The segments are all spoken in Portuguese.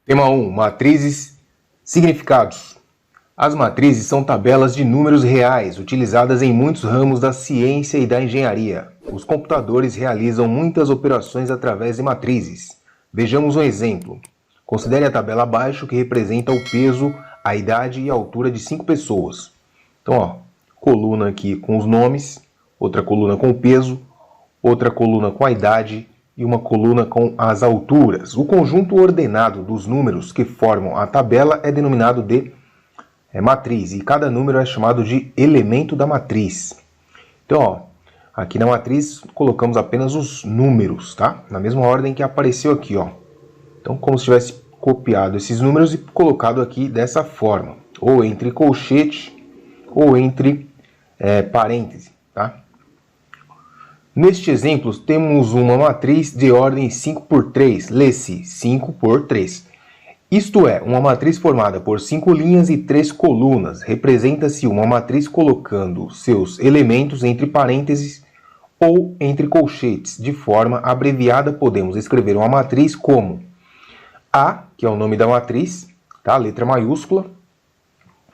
Tema 1. Matrizes. Significados. As matrizes são tabelas de números reais, utilizadas em muitos ramos da ciência e da engenharia. Os computadores realizam muitas operações através de matrizes. Vejamos um exemplo. Considere a tabela abaixo, que representa o peso, a idade e a altura de 5 pessoas. Então, coluna aqui com os nomes, outra coluna com o peso, outra coluna com a idade e uma coluna com as alturas. O conjunto ordenado dos números que formam a tabela é denominado de matriz, e cada número é chamado de elemento da matriz. Então, aqui na matriz colocamos apenas os números, tá? Na mesma ordem que apareceu aqui, ó. Então, como se tivesse copiado esses números e colocado aqui dessa forma, ou entre colchete ou entre parênteses, tá? Neste exemplo, temos uma matriz de ordem 5 por 3, lê-se 5 por 3. Isto é, uma matriz formada por 5 linhas e 3 colunas. Representa-se uma matriz colocando seus elementos entre parênteses ou entre colchetes. De forma abreviada, podemos escrever uma matriz como A, que é o nome da matriz, tá? Letra maiúscula.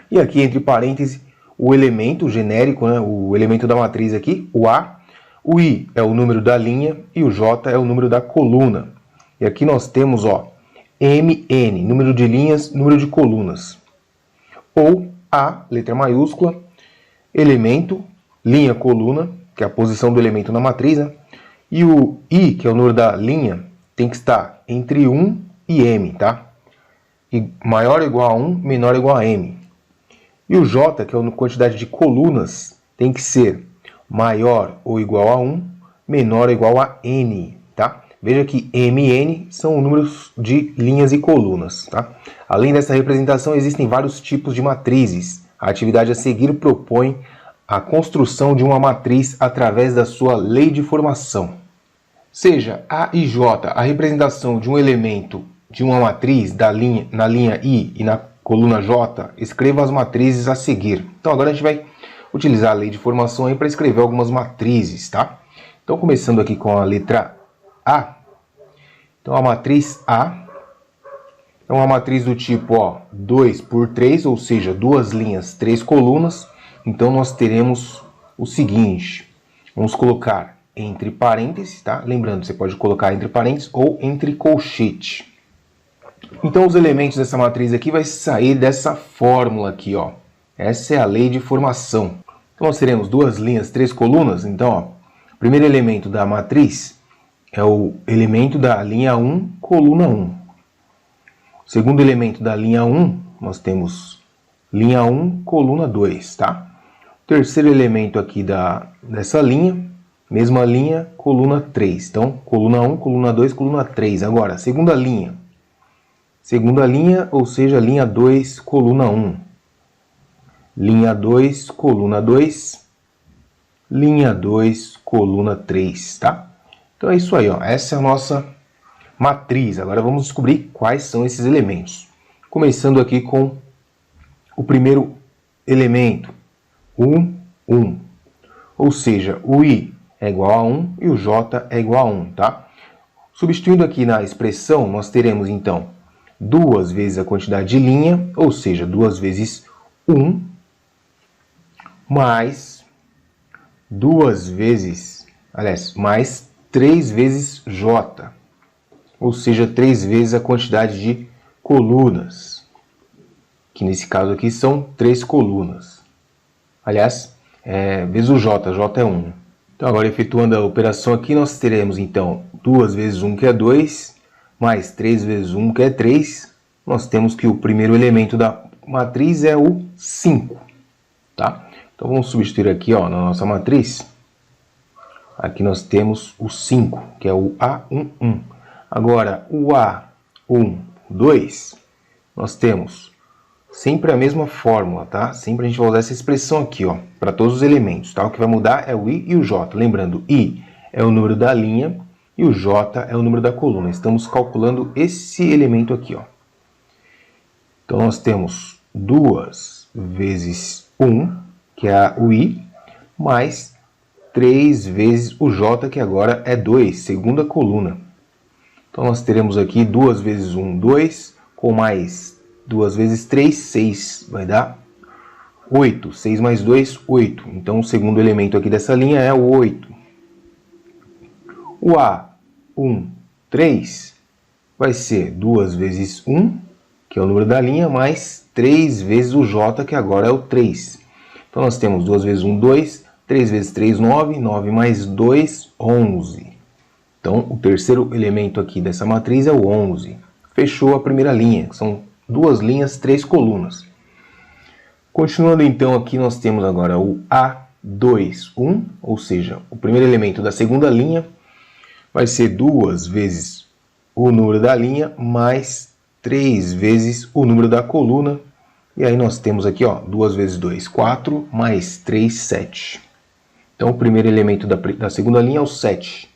E aqui entre parênteses o elemento genérico, né? O elemento da matriz aqui, o A. O I é o número da linha e o J é o número da coluna. E aqui nós temos, ó, MN, número de linhas, número de colunas. Ou A, letra maiúscula, elemento, linha, coluna, que é a posição do elemento na matriz, né? E o I, que é o número da linha, tem que estar entre 1 e M, tá? E maior ou igual a 1, menor ou igual a M. E o J, que é a quantidade de colunas, tem que ser maior ou igual a 1, menor ou igual a N, tá? Veja que MN são números de linhas e colunas, tá? Além dessa representação, existem vários tipos de matrizes. A atividade a seguir propõe a construção de uma matriz através da sua lei de formação. Seja A e J a representação de um elemento de uma matriz na linha I e na coluna J, escreva as matrizes a seguir. Então agora a gente vai utilizar a lei de formação aí para escrever algumas matrizes, tá? Então começando aqui com a letra A. Então a matriz A é uma matriz do tipo, ó, 2 por 3, ou seja, 2 linhas, 3 colunas. Então nós teremos o seguinte, vamos colocar entre parênteses, tá? Lembrando, você pode colocar entre parênteses ou entre colchete. Então os elementos dessa matriz aqui vai sair dessa fórmula aqui, ó. Essa é a lei de formação. Então nós teremos 2 linhas, 3 colunas. Então, ó, o primeiro elemento da matriz é o elemento da linha 1, coluna 1. O segundo elemento da linha 1, nós temos linha 1, coluna 2, tá? O terceiro elemento aqui dessa linha, mesma linha, coluna 3. Então, coluna 1, coluna 2, coluna 3. Agora, segunda linha. Segunda linha, ou seja, linha 2, coluna 1. Linha 2, coluna 2. Linha 2, coluna 3, tá? Então é isso aí, ó. Essa é a nossa matriz. Agora vamos descobrir quais são esses elementos. Começando aqui com o primeiro elemento, 1, 1. Ou seja, o I é igual a 1 e o J é igual a 1, tá? Substituindo aqui na expressão, nós teremos então 2 vezes a quantidade de linha, ou seja, 2 vezes 1, mais 2 vezes, aliás, mais 3 vezes J, ou seja, 3 vezes a quantidade de colunas, que nesse caso aqui são 3 colunas. Aliás, vezes o J é 1. Então agora efetuando a operação aqui, nós teremos então 2 vezes 1, que é 2, mais 3 vezes 1, que é 3. Nós temos que o primeiro elemento da matriz é o 5, tá? Então vamos substituir aqui, ó, na nossa matriz. Aqui nós temos o 5, que é o A11. Agora, o A12, nós temos sempre a mesma fórmula, tá? Sempre a gente vai usar essa expressão aqui, ó, para todos os elementos, tá? O que vai mudar é o I e o J. Lembrando, I é o número da linha e o J é o número da coluna. Estamos calculando esse elemento aqui, ó. Então nós temos 2 vezes 1, que é o I, mais 3 vezes o J, que agora é 2, segunda coluna. Então nós teremos aqui 2 vezes 1, 2, com mais 2 vezes 3, 6, vai dar 8. 6 mais 2, 8. Então, o segundo elemento aqui dessa linha é o 8. O A1, 3, vai ser 2 vezes 1, que é o número da linha, mais 3 vezes o J, que agora é o 3. Então, nós temos 2 vezes 1, 2, 3 vezes 3, 9, 9 mais 2, 11. Então, o terceiro elemento aqui dessa matriz é o 11. Fechou a primeira linha, que são 2 linhas, 3 colunas. Continuando então aqui, nós temos agora o A2, 1, ou seja, o primeiro elemento da segunda linha vai ser 2 vezes o número da linha, mais 3 vezes o número da coluna. E aí nós temos aqui, ó, 2 vezes 2, 4, mais 3, 7. Então, o primeiro elemento da segunda linha é o 7.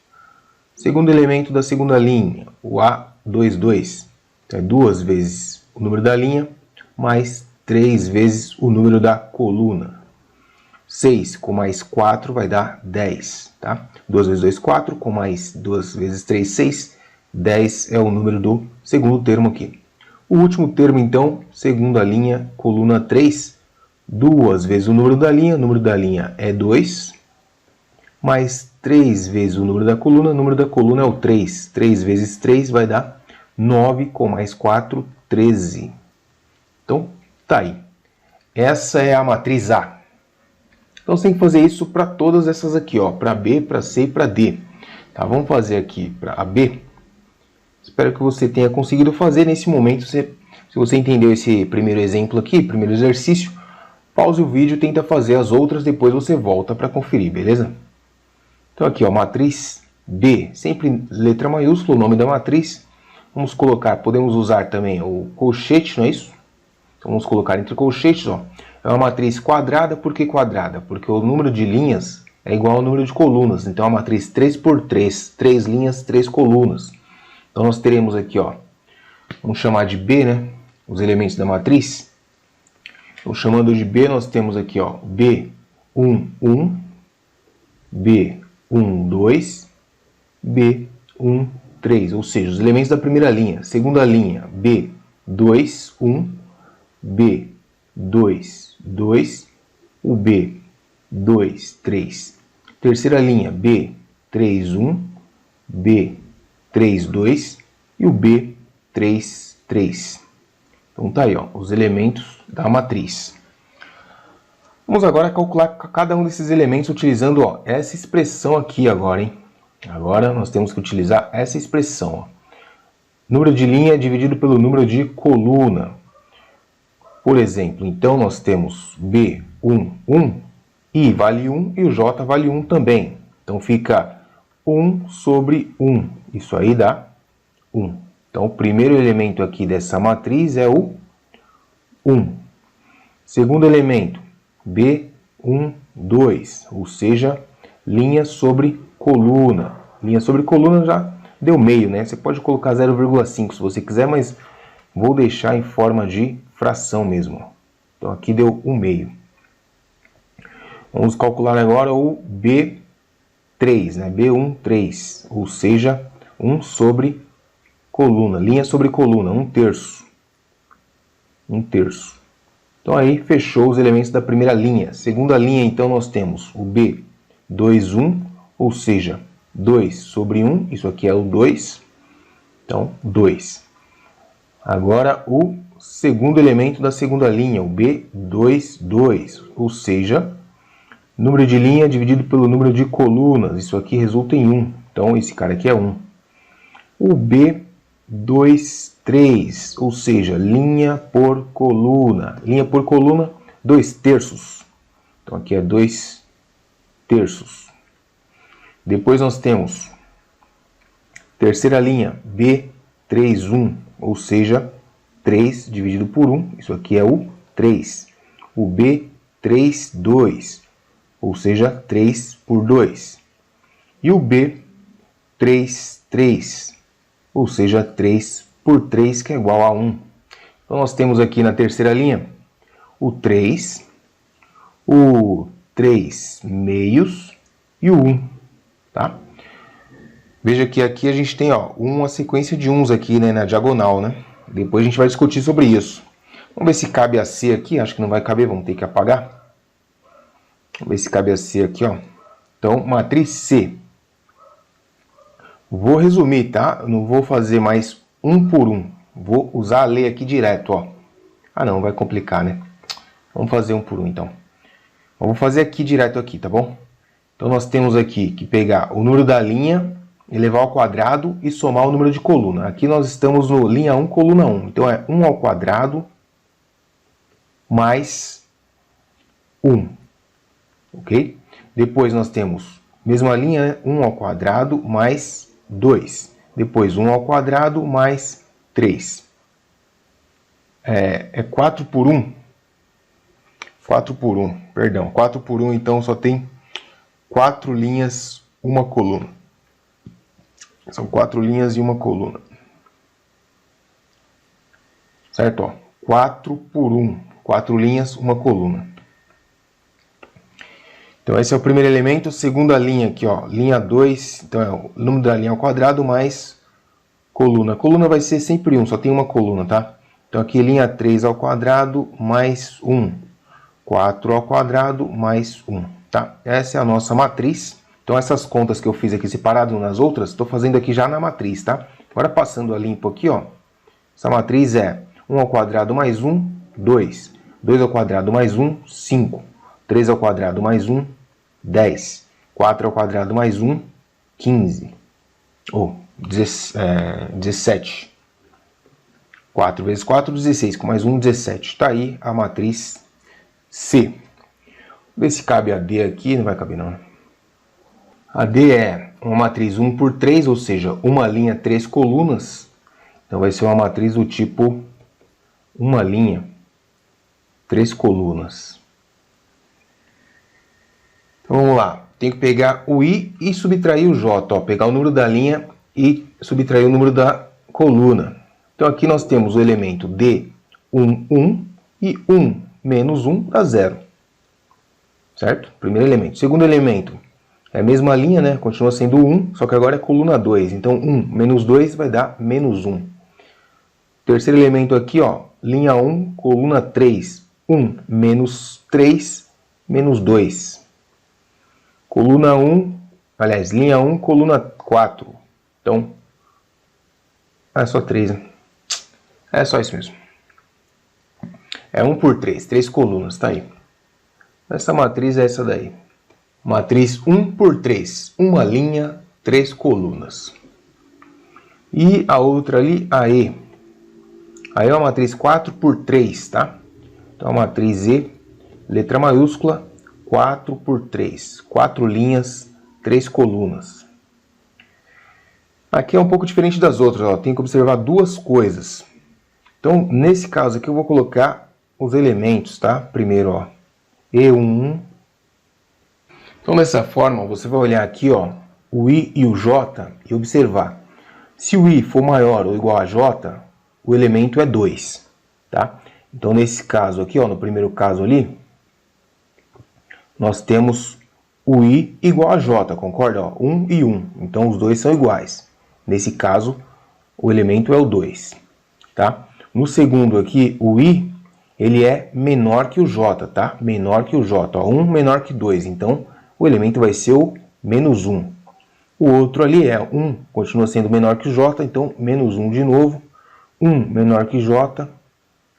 Segundo elemento da segunda linha, o A22. Então, é 2 vezes o número da linha, mais 3 vezes o número da coluna. 6 com mais 4 vai dar 10. Tá? 2 vezes 2, 4, com mais 2 vezes 3, 6. 10 é o número do segundo termo aqui. O último termo, então, segunda linha, coluna 3. 2 vezes o número da linha é 2. Mais 3 vezes o número da coluna é o 3. 3 vezes 3 vai dar 9, com mais 4, 13. Então, tá aí. Essa é a matriz A. Então, você tem que fazer isso para todas essas aqui, ó, para B, para C e para D. Tá, vamos fazer aqui para a B. Espero que você tenha conseguido fazer nesse momento. Se você entendeu esse primeiro exemplo aqui, primeiro exercício, pause o vídeo e tenta fazer as outras, depois você volta para conferir, beleza? Então aqui, ó, matriz B, sempre letra maiúscula, o nome da matriz. Vamos colocar, podemos usar também o colchete, não é isso? Então vamos colocar entre colchetes, ó. É uma matriz quadrada, por que quadrada? Porque o número de linhas é igual ao número de colunas. Então é uma matriz 3 por 3, 3 linhas, 3 colunas. Então nós teremos aqui, ó, vamos chamar de B, né? Os elementos da matriz. Então, chamando de B, nós temos aqui, ó, B1, 1, B1, 2, B1, 3, ou seja, os elementos da primeira linha. Segunda linha, B2, 1, B2, 2, o B2, 3. Terceira linha, B3, 1, B3, 2 e o B3, 3. Então tá aí, ó, os elementos da matriz. Vamos agora calcular cada um desses elementos utilizando, ó, essa expressão aqui agora, hein? Agora nós temos que utilizar essa expressão, ó. Número de linha dividido pelo número de coluna. Por exemplo, então nós temos B1, 1, I vale 1 e o J vale 1 também. Então fica 1 sobre 1. Isso aí dá 1. Então o primeiro elemento aqui dessa matriz é o 1. Segundo elemento, B1, 2, ou seja, linha sobre coluna. Linha sobre coluna já deu meio, né? Você pode colocar 0,5 se você quiser, mas vou deixar em forma de fração mesmo. Então aqui deu 1 meio. Vamos calcular agora o B3, né? B1, 3, ou seja, 1 sobre coluna. Linha sobre coluna, 1 terço. 1 terço. Então aí fechou os elementos da primeira linha. Segunda linha, então, nós temos o B2, 1, ou seja, 2 sobre 1. Isso aqui é o 2. Então, 2. Agora o segundo elemento da segunda linha, o B2, 2, ou seja, número de linha dividido pelo número de colunas. Isso aqui resulta em 1. Então, esse cara aqui é 1. O B2, 3, ou seja, linha por coluna. Linha por coluna, 2 terços. Então, aqui é 2 terços. Depois nós temos terceira linha, B3, 1, ou seja, 3 dividido por 1. Isso aqui é o 3. O B3, 2, ou seja, 3 por 2. E o B3, 3, ou seja, 3 por 3, que é igual a 1. Então, nós temos aqui na terceira linha o 3, o 3 meios e o 1. Tá? Veja que aqui a gente tem, ó, uma sequência de 1s aqui, né, na diagonal, né? Depois a gente vai discutir sobre isso. Vamos ver se cabe a C aqui. Acho que não vai caber, vamos ter que apagar. Vamos ver se cabe a C aqui, ó. Então, matriz C. Vou resumir, tá? Não vou fazer mais um por um. Vou usar a lei aqui direto, ó. Ah, não, vai complicar, né? Vamos fazer um por um, então. Vamos fazer aqui direto aqui, tá bom? Então, nós temos aqui que pegar o número da linha, elevar ao quadrado e somar o número de coluna. Aqui nós estamos no linha 1, coluna 1. Então, é 1 ao quadrado mais 1. Ok? Depois nós temos, mesma linha, né? 1 ao quadrado mais 2. Depois 1 ao quadrado mais 3. É 4 por 1? 4 por 1, perdão. 4 por 1, então só tem 4 linhas, uma coluna. São 4 linhas e uma coluna. Certo? Ó, 4 por 1. 4 linhas, uma coluna. Então esse é o primeiro elemento. Segunda linha aqui, ó, linha 2. Então é o número da linha ao quadrado mais coluna. Coluna vai ser sempre 1, só tem uma coluna, tá? Então aqui linha 3 ao quadrado mais 1. 4 ao quadrado mais 1. Tá? Essa é a nossa matriz. Então essas contas que eu fiz aqui separado nas outras, estou fazendo aqui já na matriz, tá? Agora passando a limpo aqui, ó. Essa matriz é 1 ao quadrado mais 1, 2. 2 ao quadrado mais 1, 5. 3 ao quadrado mais 1, 10. 4 ao quadrado mais 1, 15. Ou 17. 4 vezes 4, 16. Com mais 1, 17. Está aí a matriz C. Vamos ver se cabe a D aqui. Não vai caber, não. A D é uma matriz 1 por 3, ou seja, uma linha, 3 colunas. Então vai ser uma matriz do tipo uma linha, 3 colunas. Então vamos lá. Tem que pegar o I e subtrair o J. Ó. Pegar o número da linha e subtrair o número da coluna. Então aqui nós temos o elemento D, 1, 1 e 1 menos 1 dá 0. Certo? Primeiro elemento. Segundo elemento. É a mesma linha, né? Continua sendo 1, só que agora é coluna 2. Então, 1 menos 2 vai dar menos 1. Terceiro elemento aqui, ó. Linha 1, coluna 3. 1 menos 3, menos 2. Coluna 1, aliás, linha 1, coluna 4. Então, é só 3, né? É só isso mesmo. É 1 por 3, 3 colunas, tá aí. Essa matriz é essa daí. Matriz 1 por 3, uma linha, 3 colunas. E a outra ali, a E. Aí é uma matriz 4 por 3, tá? Então a matriz E, letra maiúscula, 4 por 3. 4 linhas, 3 colunas. Aqui é um pouco diferente das outras, ó. Tem que observar duas coisas. Então, nesse caso aqui eu vou colocar os elementos, tá? Primeiro, ó, E1. Então, dessa forma, você vai olhar aqui, ó, o I e o J e observar. Se o I for maior ou igual a J, o elemento é 2, tá? Então, nesse caso aqui, ó, no primeiro caso ali, nós temos o I igual a J, concorda? Ó, 1 e 1, então os dois são iguais. Nesse caso, o elemento é o 2, tá? No segundo aqui, o I, ele é menor que o J, tá? Menor que o J, ó, 1 menor que 2, então o elemento vai ser o menos 1. O outro ali é 1, continua sendo menor que o J, então menos 1 de novo. 1 menor que J,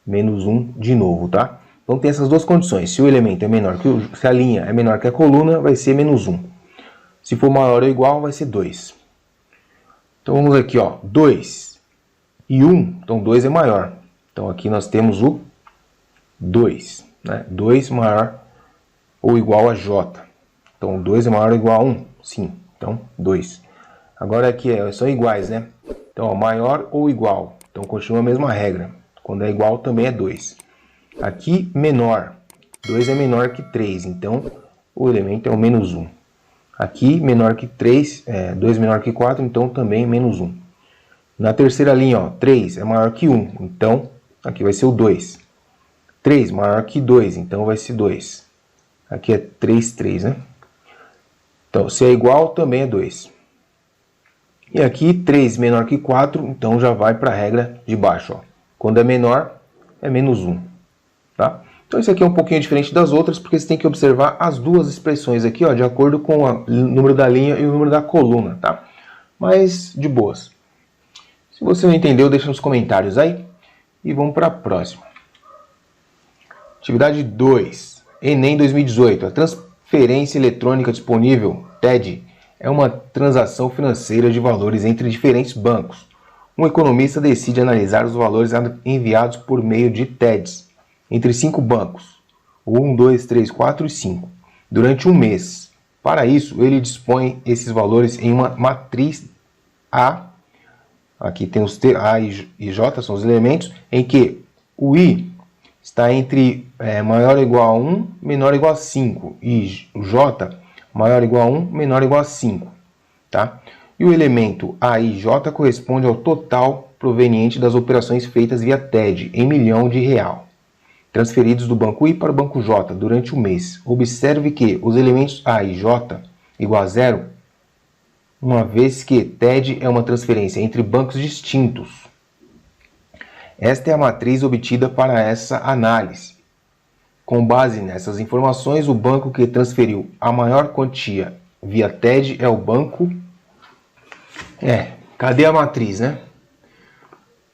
menos 1 de novo, tá? Então tem essas duas condições. Se o elemento é menor que o... Se a linha é menor que a coluna, vai ser menos 1. Se for maior ou igual, vai ser 2. Então vamos aqui, ó, 2 e 1, então 2 é maior. Então aqui nós temos o 2, né? 2 maior ou igual a J. Então 2 é maior ou igual a 1? Sim, então 2. Agora aqui são iguais, né? Então ó, maior ou igual. Então continua a mesma regra. Quando é igual também é 2. Aqui menor. 2 é menor que 3, então o elemento é o menos 1. Aqui menor que 3, 2 menor que 4, então também menos 1. Na terceira linha, ó, 3 é maior que 1, então aqui vai ser o 2. 3 maior que 2, então vai ser 2. Aqui é 3, 3, né? Então, se é igual, também é 2. E aqui, 3 menor que 4, então já vai para a regra de baixo, ó. Quando é menor, é menos 1. Tá? Então isso aqui é um pouquinho diferente das outras, porque você tem que observar as duas expressões aqui, ó, de acordo com o número da linha e o número da coluna. Tá? Mas de boas. Se você não entendeu, deixa nos comentários aí. E vamos para a próxima. Atividade 2. Enem 2018. A transferência eletrônica disponível, TED, é uma transação financeira de valores entre diferentes bancos. Um economista decide analisar os valores enviados por meio de TEDs entre 5 bancos, 1, 2, 3, 4 e 5, durante um mês. Para isso, ele dispõe esses valores em uma matriz A. Aqui tem os A e J, são os elementos, em que o I está entre maior ou igual a 1, menor ou igual a 5, e o J maior ou igual a 1, menor ou igual a 5. Tá? E o elemento A e J corresponde ao total proveniente das operações feitas via TED em milhão de real, transferidos do banco I para o banco J durante o mês. Observe que os elementos A e J igual a zero, uma vez que TED é uma transferência entre bancos distintos. Esta é a matriz obtida para essa análise. Com base nessas informações, o banco que transferiu a maior quantia via TED é o banco... cadê a matriz, né?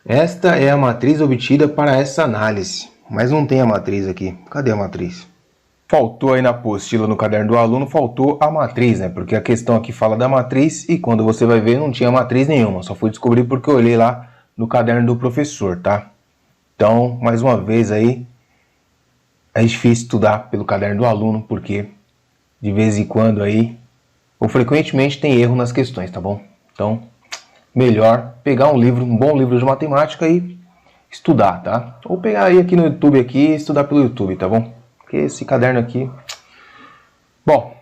Esta é a matriz obtida para essa análise. Mas não tem a matriz aqui. Cadê a matriz? Faltou aí na apostila no caderno do aluno, faltou a matriz, né? Porque a questão aqui fala da matriz e quando você vai ver não tinha matriz nenhuma. Só fui descobrir porque eu olhei lá no caderno do professor, tá? Então, mais uma vez aí, é difícil estudar pelo caderno do aluno, porque de vez em quando aí, ou frequentemente tem erro nas questões, tá bom? Então, melhor pegar um livro, um bom livro de matemática e estudar, tá? Ou pegar aí aqui no YouTube aqui e estudar pelo YouTube, tá bom? Porque esse caderno aqui... Bom,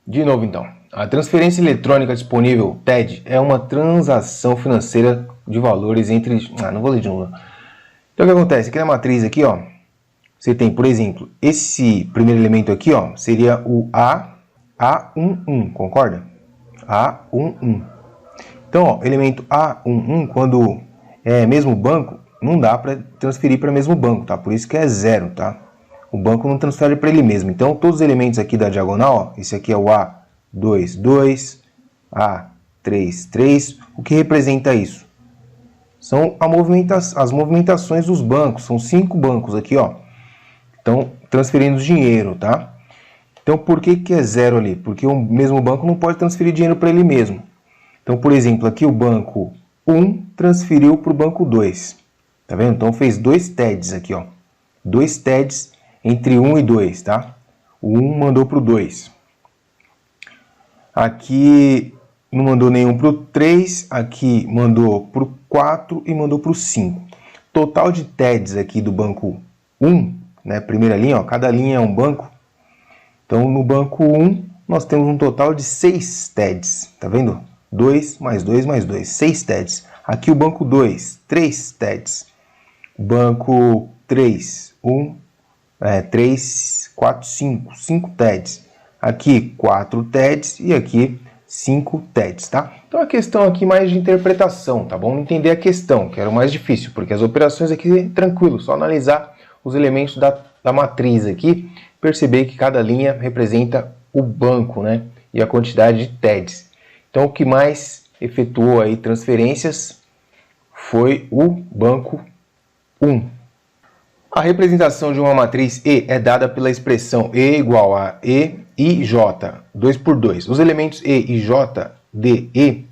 de novo então. A transferência eletrônica disponível, TED, é uma transação financeira de valores entre... não vou ler de novo. Então o que acontece? Aqui na matriz aqui, ó, você tem, por exemplo, esse primeiro elemento aqui, ó, seria o A11, concorda? A11. Então, ó, elemento A11, quando é mesmo banco, não dá para transferir para o mesmo banco, tá? Por isso que é zero, tá? O banco não transfere para ele mesmo. Então, todos os elementos aqui da diagonal, ó, esse aqui é o A22, A33, o que representa isso? São as movimentações dos bancos, são 5 bancos aqui, ó. Então, transferindo dinheiro, tá? Então, por que é zero ali? Porque o mesmo banco não pode transferir dinheiro para ele mesmo. Então, por exemplo, aqui o banco 1 transferiu para o banco 2. Tá vendo? Então, fez 2 TEDs aqui, ó. 2 TEDs entre 1 e 2, tá? O 1 mandou para o 2. Aqui não mandou nenhum para o 3, aqui mandou para o 4 e mandou para o 5. Total de TEDs aqui do banco 1, né? Primeira linha, ó, cada linha é um banco. Então, no banco 1, nós temos um total de 6 TEDs, tá vendo? 2 mais 2 mais 2, 6 TEDs. Aqui o banco 2, 3 TEDs. Banco 3, 3, 4, 5, 5 TEDs. Aqui 4 TEDs e aqui 5 TEDs, tá? Então a questão aqui mais de interpretação, tá bom? Entender a questão, que era o mais difícil, porque as operações aqui, tranquilo, só analisar os elementos da matriz aqui, perceber que cada linha representa o banco, né? E a quantidade de TEDs. Então o que mais efetuou aí transferências foi o banco 1. A representação de uma matriz E é dada pela expressão E igual a E e J, 2 por 2. Os elementos E e J de E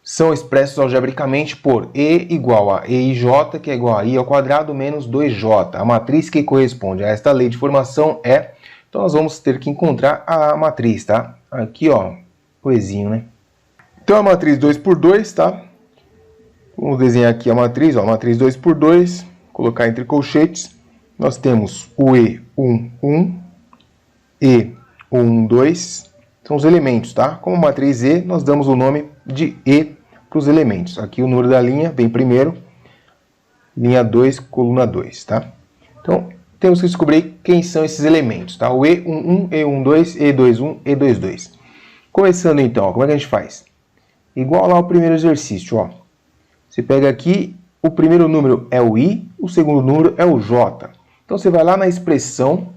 são expressos algebricamente por E igual a E e J, que é igual a I ao quadrado menos 2J. A matriz que corresponde a esta lei de formação é... Então nós vamos ter que encontrar a matriz, tá? Aqui, ó, coisinho, né? Então a matriz 2 por 2, tá? Vamos desenhar aqui a matriz, ó, matriz 2 por 2, colocar entre colchetes. Nós temos o E11, E12, são os elementos, tá? Como matriz E, nós damos o nome de E para os elementos. Aqui o número da linha vem primeiro, linha 2, coluna 2, tá? Então, temos que descobrir quem são esses elementos, tá? O E11, E12, E21, E22. Começando então, ó, como é que a gente faz? Igual lá o primeiro exercício, ó. Você pega aqui o primeiro número é o i, o segundo número é o j. Então você vai lá na expressão,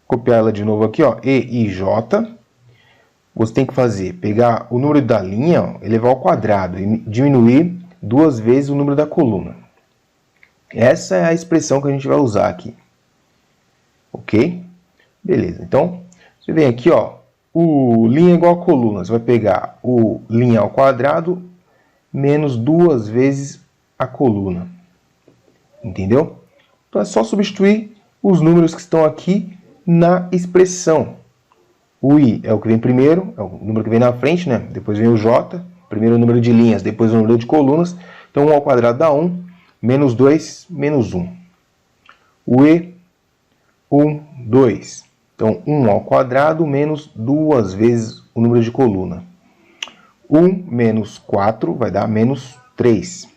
copiar ela de novo aqui, ó, e, i, j. Você tem que fazer, pegar o número da linha, ó, elevar ao quadrado e diminuir 2 vezes o número da coluna. Essa é a expressão que a gente vai usar aqui. Ok? Beleza. Então, você vem aqui, ó, o linha igual a coluna. Você vai pegar o linha ao quadrado menos 2 vezes a coluna. Entendeu? Então é só substituir os números que estão aqui na expressão. O i é o que vem primeiro, é o número que vem na frente, né? Depois vem o j, primeiro o número de linhas, depois o número de colunas. Então 1 ao quadrado dá 1, menos 2, menos 1. O e, 1, 2. Então 1 ao quadrado menos 2 vezes o número de coluna. 1 menos 4 vai dar menos 3.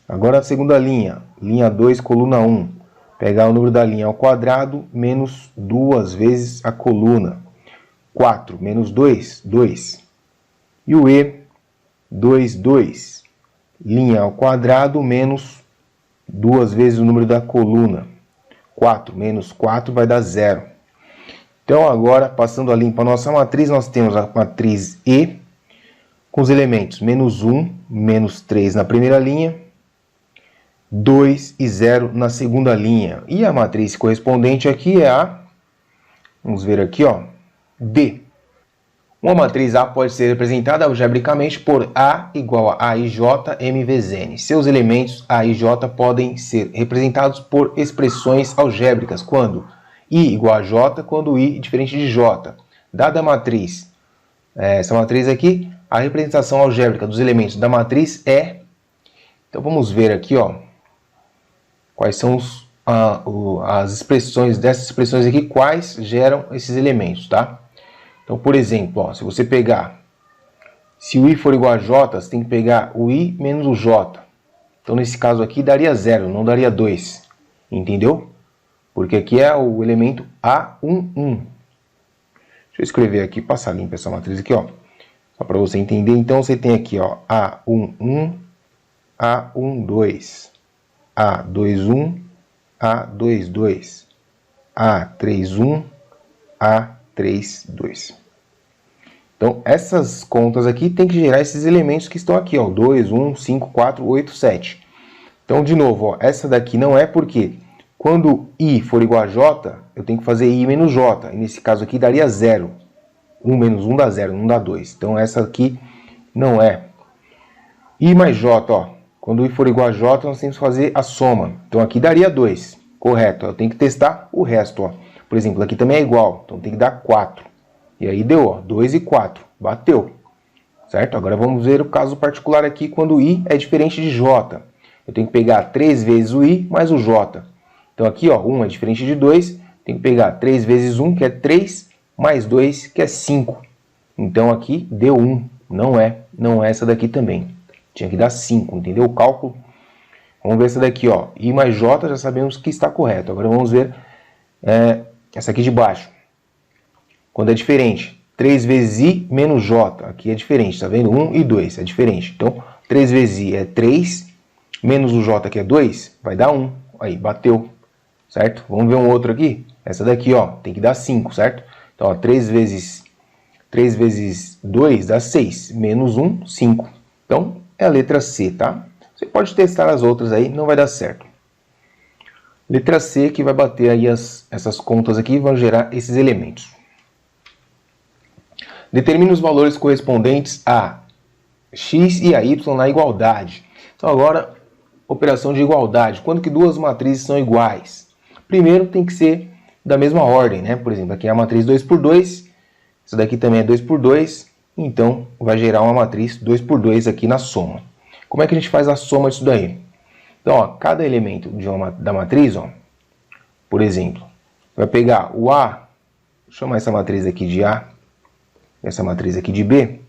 Agora a segunda linha, linha 2, coluna 1. Pegar o número da linha ao quadrado menos 2 vezes a coluna. 4 menos 2, 2. E o e, 2, 2. Linha ao quadrado menos 2 vezes o número da coluna. 4 menos 4 vai dar 0. Então agora, passando a limpo a nossa matriz, nós temos a matriz E, com os elementos menos 1, menos 3 na primeira linha, 2 e 0 na segunda linha. E a matriz correspondente aqui é a, vamos ver aqui, ó, D. Uma matriz A pode ser representada algebricamente por A igual a AIJ M vezes N. Seus elementos A e J podem ser representados por expressões algébricas, quando I igual a J, quando I é diferente de J. Dada a matriz, essa matriz aqui, a representação algébrica dos elementos da matriz é... Então vamos ver aqui, ó, quais são as expressões, dessas expressões aqui, quais geram esses elementos, tá? Então, por exemplo, ó, se você pegar, se o i for igual a j, você tem que pegar o i menos o j. Então, nesse caso aqui, daria 0, não daria 2. Entendeu? Porque aqui é o elemento A11. Deixa eu escrever aqui, passar limpo essa matriz aqui, ó, só para você entender. Então, você tem aqui, ó, A11, A12, A21, A22, A31, A32. Então, essas contas aqui tem que gerar esses elementos que estão aqui, ó, 2, 1, 5, 4, 8, 7. Então, de novo, ó, essa daqui não é porque quando i for igual a j, eu tenho que fazer i menos j. E nesse caso aqui daria 0. 1 menos 1 dá 0, não dá 2. Então, essa aqui não é. I mais j, ó. Quando i for igual a j, nós temos que fazer a soma. Então, aqui daria 2. Correto. Eu tenho que testar o resto, ó. Por exemplo, aqui também é igual. Então, tem que dar 4. E aí deu, ó, 2 e 4. Bateu. Certo? Agora vamos ver o caso particular aqui, quando i é diferente de j. Eu tenho que pegar 3 vezes o i mais o j. Então aqui, ó, 1 é diferente de 2. Tem que pegar 3 vezes 1, que é 3, mais 2, que é 5. Então aqui deu 1. Não é essa daqui também. Tinha que dar 5, entendeu? O cálculo. Vamos ver essa daqui, ó. I mais j, já sabemos que está correto. Agora vamos ver essa aqui de baixo. Quando é diferente, 3 vezes i menos j, aqui é diferente, tá vendo? 1 e 2, é diferente. Então, 3 vezes i é 3, menos o j, que é 2, vai dar 1. Aí, bateu, certo? Vamos ver um outro aqui? Essa daqui, ó, tem que dar 5, certo? Então, ó, 3 vezes 2 dá 6, menos 1, 5. Então, é a letra C, tá? Você pode testar as outras aí, não vai dar certo. Letra C, que vai bater aí essas contas aqui e vão gerar esses elementos. Determine os valores correspondentes a x e a y na igualdade. Então agora, operação de igualdade. Quando que duas matrizes são iguais? Primeiro tem que ser da mesma ordem, né? Por exemplo, aqui é a matriz 2 por 2. Essa daqui também é 2 por 2. Então vai gerar uma matriz 2 por 2 aqui na soma. Como é que a gente faz a soma disso daí? Então, ó, cada elemento da matriz, ó, por exemplo, vai pegar o A, vou chamar essa matriz aqui de A, essa matriz aqui de B.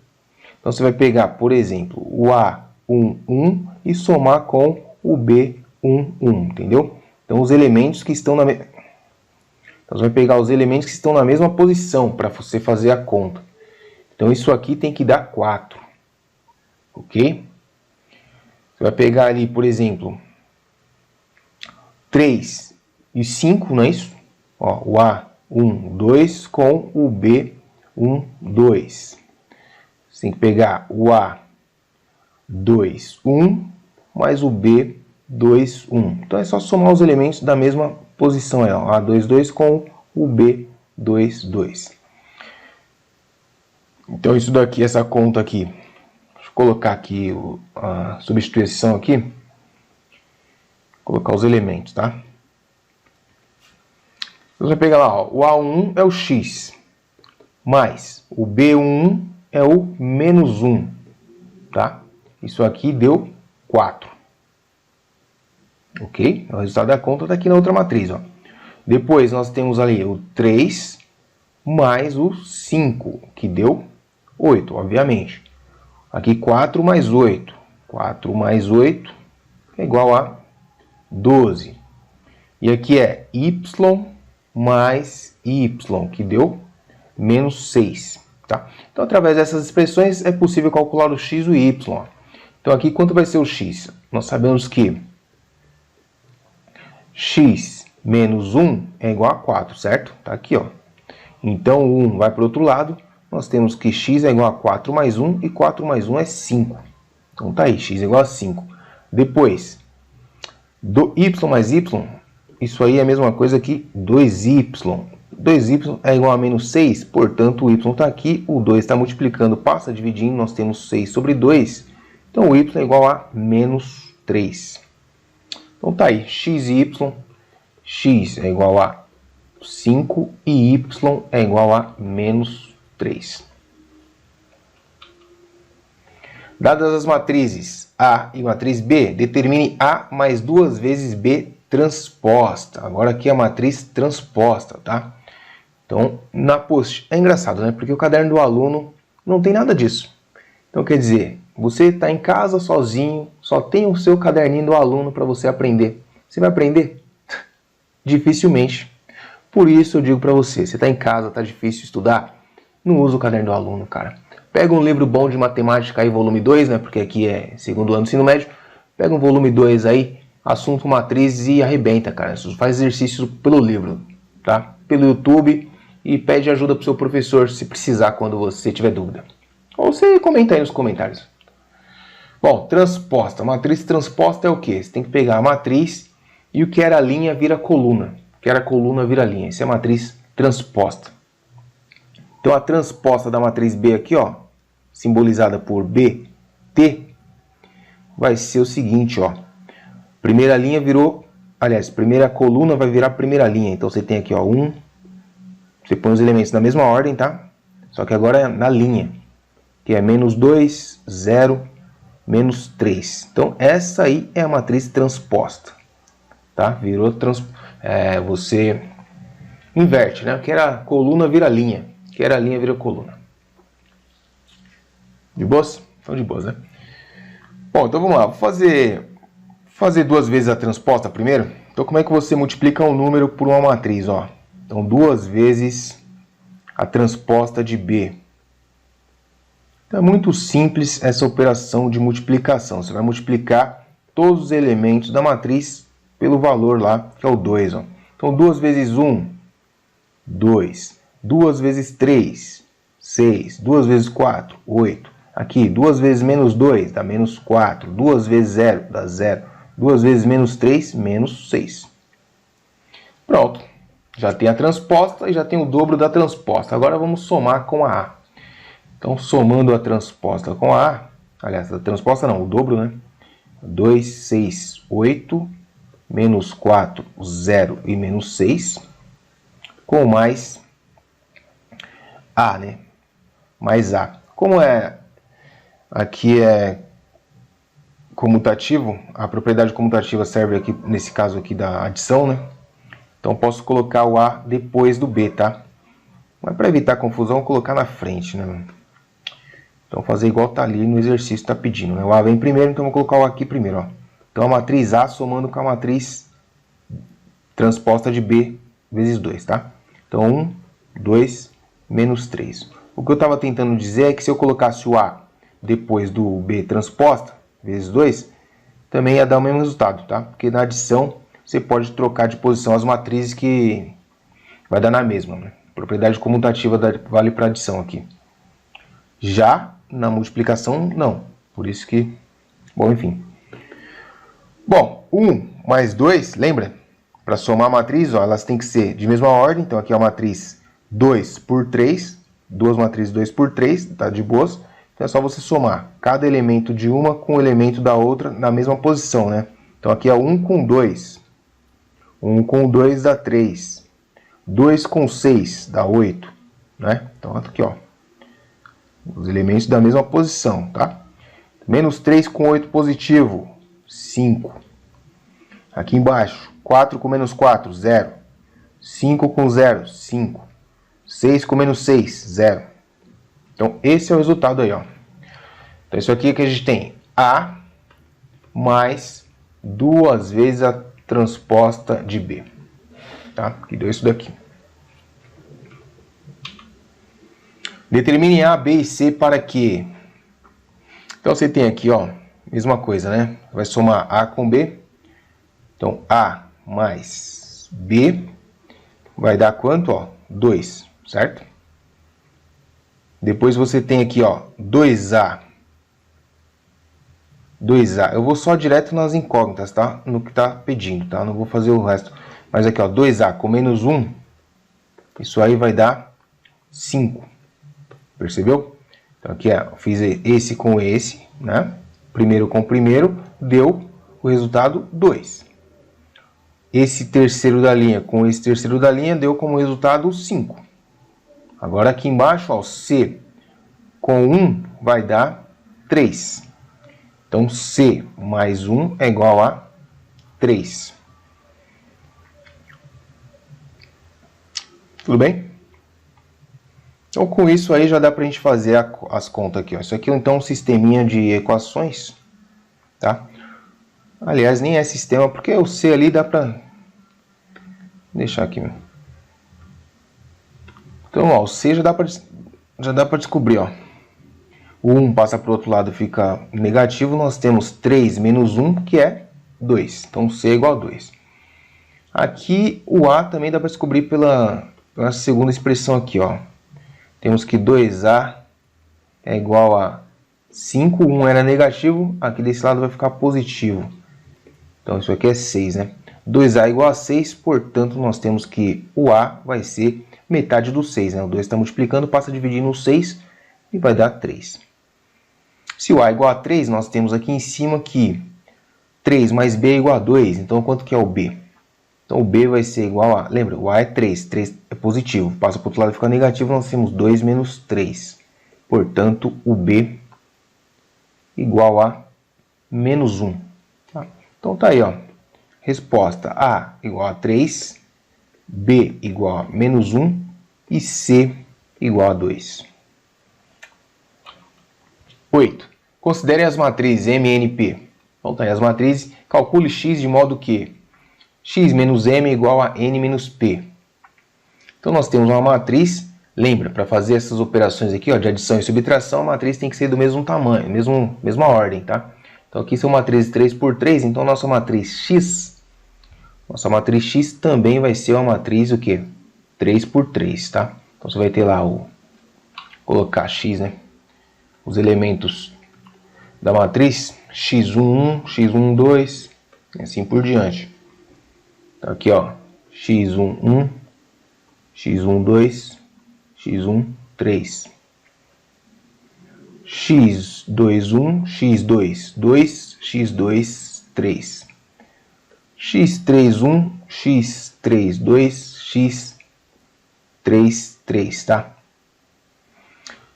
Então você vai pegar, por exemplo, o A11 e somar com o B11, entendeu? Então os elementos que estão então você vai pegar os elementos que estão na mesma posição para você fazer a conta. Então isso aqui tem que dar 4. OK? Você Você vai pegar ali, por exemplo, 3 e 5, não é isso? Ó, o A1, 2 com o B1, 2. Você tem que pegar o A2, 1 mais o B2, 1. Então é só somar os elementos da mesma posição aí, ó. A2, 2 com o B2, 2. Então isso daqui, essa conta aqui, deixa eu colocar aqui a substituição aqui, colocar os elementos, tá? Você vai pegar lá, ó, o A1 é o x, mais o B1 é o menos 1, tá? Isso aqui deu 4. Ok? O resultado da conta está aqui na outra matriz, ó. Depois nós temos ali o 3 mais o 5, que deu 8, obviamente. Aqui 4 mais 8. 4 mais 8 é igual a 12. E aqui é y mais y, que deu menos 6. Tá? Então, através dessas expressões, é possível calcular o x e o y. Então, aqui, quanto vai ser o x? Nós sabemos que x menos 1 é igual a 4, certo? Tá aqui, ó. Então, o 1 vai para o outro lado. Nós temos que x é igual a 4 mais 1 e 4 mais 1 é 5. Então, tá aí, x é igual a 5. Depois, do y mais y, isso aí é a mesma coisa que 2y. 2y é igual a menos 6, portanto, o y está aqui, o 2 está multiplicando, passa dividindo, nós temos 6 sobre 2. Então, o y é igual a menos 3. Então, tá aí, x e y, x é igual a 5 e y é igual a menos 3. Dadas as matrizes A e matriz B, determine A mais 2 vezes B transposta. Agora aqui a matriz transposta, tá? Então, é engraçado, né? Porque o caderno do aluno não tem nada disso. Então, quer dizer, você está em casa sozinho, só tem o seu caderninho do aluno para você aprender. Você vai aprender? Dificilmente. Por isso eu digo para você, está em casa, está difícil estudar? Não usa o caderno do aluno, cara. Pega um livro bom de matemática aí, volume 2, né? Porque aqui é segundo ano do ensino médio. Pega um volume 2 aí, assunto matrizes e arrebenta, cara. Faz exercício pelo livro, tá? Pelo YouTube e pede ajuda pro seu professor se precisar quando você tiver dúvida. Ou você comenta aí nos comentários. Bom, transposta. Matriz transposta é o quê? Você tem que pegar a matriz e o que era linha vira coluna. O que era coluna vira linha. Isso é a matriz transposta. Então a transposta da matriz B aqui, ó, simbolizada por BT, vai ser o seguinte, ó. Primeira linha virou, aliás, primeira coluna vai virar primeira linha. Então você tem aqui, ó, 1. Você põe os elementos na mesma ordem, tá? Só que agora é na linha, que é menos 2, 0, menos 3. Então essa aí é a matriz transposta, tá? Virou você inverte, né? Que era coluna vira linha, que era linha vira coluna. De boas? Então de boas, né? Bom, então vamos lá. Vou fazer 2 vezes a transposta primeiro. Então como é que você multiplica um número por uma matriz, ó? Então 2 vezes a transposta de B. Então é muito simples essa operação de multiplicação. Você vai multiplicar todos os elementos da matriz pelo valor lá, que é o 2, ó. Então 2 vezes 1, 2. 2 vezes 3, 6. 2 vezes 4, 8. Aqui, 2 vezes menos 2 dá menos 4. 2 vezes 0 dá 0. 2 vezes menos 3, menos 6. Pronto. Já tem a transposta e já tem o dobro da transposta. Agora vamos somar com a A. Então, somando a transposta com a A, aliás, a transposta não, o dobro, né? 2, 6, 8, menos 4, 0 e menos 6, com mais A, né? Mais A. Como aqui é comutativo, a propriedade comutativa serve aqui, nesse caso aqui, da adição, né? Então, posso colocar o A depois do B, tá? Mas para evitar confusão, vou colocar na frente, né? Então, fazer igual tá ali no exercício está pedindo, né? O A vem primeiro, então vou colocar o A aqui primeiro, ó. Então, a matriz A somando com a matriz transposta de B vezes 2, tá? Então, 1, 2, menos 3. O que eu estava tentando dizer é que se eu colocasse o A depois do B transposta, vezes 2, também ia dar o mesmo resultado, tá? Porque na adição você pode trocar de posição as matrizes que vai dar na mesma, né? Propriedade comutativa vale para adição aqui. Já na multiplicação, não. Por isso que... Bom, enfim. Bom, 1 mais 2, lembra? Para somar a matriz, ó, elas têm que ser de mesma ordem. Então, aqui é a matriz 2 por 3. Duas matrizes 2 por 3, tá de boas. Então, é só você somar cada elemento de uma com o elemento da outra na mesma posição, né? Então, aqui é 1 com 2. 1 com 2 dá 3. 2 com 6 dá 8, né? Então, aqui, ó. Os elementos da mesma posição, tá? Menos 3 com 8 positivo, 5. Aqui embaixo, 4 com menos 4, 0. 5 com 0, 5. 6 com menos 6, 0. Então, esse é o resultado aí, ó. Então, isso aqui é que a gente tem A mais 2 vezes a transposta de B. Tá? Que deu isso daqui. Determine A, B e C para que... Então, você tem aqui, ó, mesma coisa, né? Vai somar A com B. Então, A mais B vai dar quanto, ó? 2, certo? Depois você tem aqui, ó, 2A. 2A. Eu vou só direto nas incógnitas, tá? No que tá pedindo, tá? Não vou fazer o resto. Mas aqui, ó, 2A com menos 1. Isso aí vai dar 5. Percebeu? Então aqui, ó, fiz esse com esse, né? Primeiro com primeiro, deu o resultado 2. Esse terceiro da linha com esse terceiro da linha deu como resultado 5. Agora aqui embaixo, ó, C com 1 vai dar 3. Então, C mais 1 é igual a 3. Tudo bem? Então, com isso aí já dá para a gente fazer as contas aqui, ó. Isso aqui é então um sisteminha de equações, tá? Aliás, nem é sistema, porque o C ali dá para... deixar aqui. Então, ó, o C já dá para descobrir, ó. O 1 passa para o outro lado, fica negativo. Nós temos 3 menos 1, que é 2. Então, C é igual a 2. Aqui, o A também dá para descobrir pela segunda expressão aqui, ó. Temos que 2A é igual a 5. 1 era negativo, aqui desse lado vai ficar positivo. Então, isso aqui é 6, né? 2A é igual a 6, portanto, nós temos que o A vai ser metade do 6, né? O 2 está multiplicando, passa a dividir no 6 e vai dar 3. Se o A é igual a 3, nós temos aqui em cima que 3 mais B é igual a 2. Então, quanto que é o B? Então, o B vai ser igual a... Lembra, o A é 3. 3 é positivo. Passa para o outro lado e fica negativo. Nós temos 2 menos 3. Portanto, o B igual a menos 1. Tá? Então, tá aí, ó. Resposta A igual a 3. B igual a menos 1. E C igual a 2. 8. Considere as matrizes M e NP. Então, tá aí as matrizes. Calcule x de modo que x menos m é igual a n menos p. Então, nós temos uma matriz. Lembra, para fazer essas operações aqui, ó, de adição e subtração, a matriz tem que ser do mesmo tamanho, mesma ordem, tá? Então, aqui são matrizes 3 por 3, então nossa matriz x também vai ser uma matriz o quê? 3 por 3, tá? Então, você vai ter lá colocar x, né? Os elementos da matriz, x11, x12, e assim por diante. Então, aqui, ó, x11, x12, x13, x21, x2, 2, x2, 3, x31, x32, x3, 3, tá?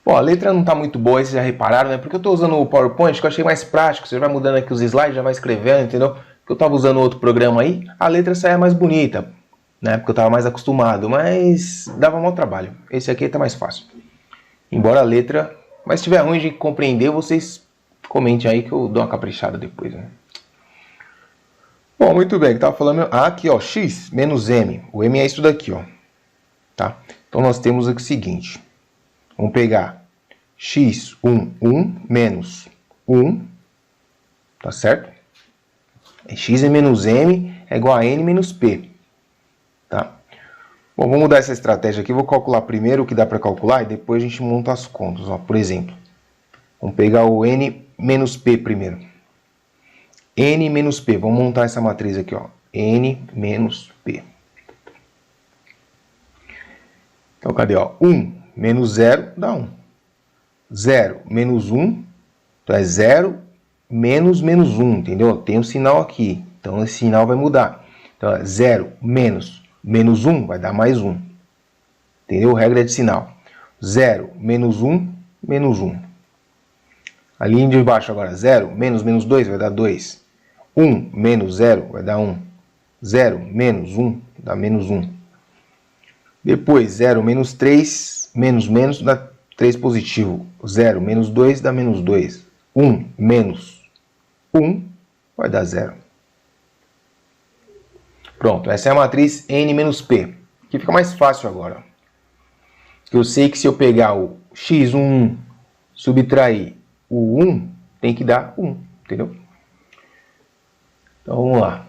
Bom, a letra não está muito boa, vocês já repararam, né? Porque eu estou usando o PowerPoint, que eu achei mais prático. Você vai mudando aqui os slides, já vai escrevendo, entendeu? Porque eu estava usando outro programa aí, a letra saia mais bonita, né? Porque eu estava mais acostumado, mas dava mau trabalho. Esse aqui está mais fácil. Embora a letra... Mas se estiver ruim de compreender, vocês comentem aí que eu dou uma caprichada depois, né? Bom, muito bem, que estava falando... Ah, aqui, ó, x menos m. O m é isso daqui, ó. Tá? Então, nós temos aqui o seguinte... Vamos pegar x11 menos 1, tá certo? X menos M é igual a N menos P. Tá? Bom, vamos mudar essa estratégia aqui. Vou calcular primeiro o que dá para calcular e depois a gente monta as contas. Ó. Por exemplo, vamos pegar o N menos P primeiro. N menos P. Vamos montar essa matriz aqui. Ó. N menos P. Então, cadê? Ó? 1 menos 0 dá 1. 0 menos 1, então é 0 menos 1, entendeu? Tem um sinal aqui, então esse sinal vai mudar. Então, é 0 menos 1 vai dar mais 1. Entendeu? Regra de sinal. 0 menos 1, menos 1. A linha de baixo agora, 0 menos 2 vai dar 2. 1 menos 0 vai dar 1. 0 menos 1 dá menos 1. Depois, 0 menos 3, menos dá 3 positivo. 0 menos 2 dá menos 2. 1 menos 1 vai dar 0. Pronto, essa é a matriz N menos P. Aqui fica mais fácil agora. Eu sei que se eu pegar o x1, subtrair o 1, tem que dar 1, entendeu? Então vamos lá.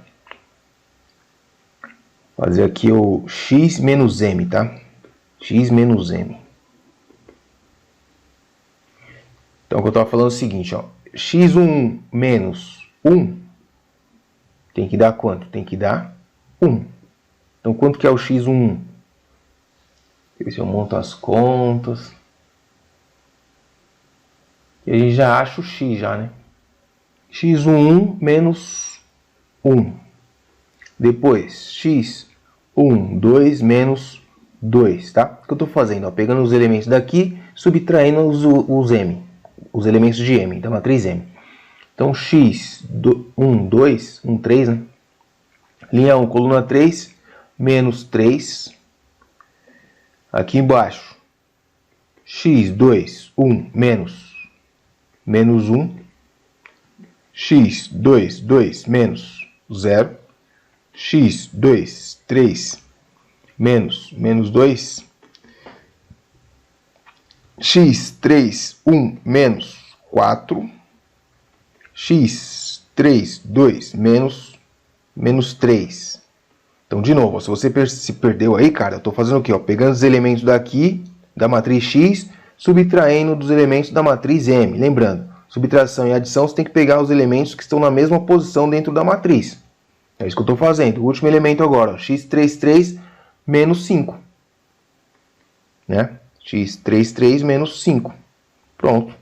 Fazer aqui o x menos m, tá? X menos m. Então, o que eu estava falando é o seguinte, ó. X1 menos 1 tem que dar quanto? Tem que dar 1. Então, quanto que é o x1? Deixa eu ver se eu monto as contas. E a gente já acha o x, já, né? x1 menos 1. Depois, x1, 2 menos 2, tá? O que eu estou fazendo? Ó, pegando os elementos daqui, subtraindo os m, os elementos de m, da matriz m. Então, x1, 2, 1, 3, né? Linha 1, coluna 3, menos 3. Aqui embaixo, x2, 1, menos 1. x2, 2, menos 0. x2, 3, menos 2. x3, 1, menos 4. x3, 2, menos 3. Então, de novo, se você se perdeu aí, cara, eu estou fazendo o quê? Ó, pegando os elementos daqui, da matriz X, subtraindo dos elementos da matriz M. Lembrando, subtração e adição, você tem que pegar os elementos que estão na mesma posição dentro da matriz. É isso que eu estou fazendo. O último elemento agora, ó, x33 menos 5. Né? x33 menos 5. Pronto.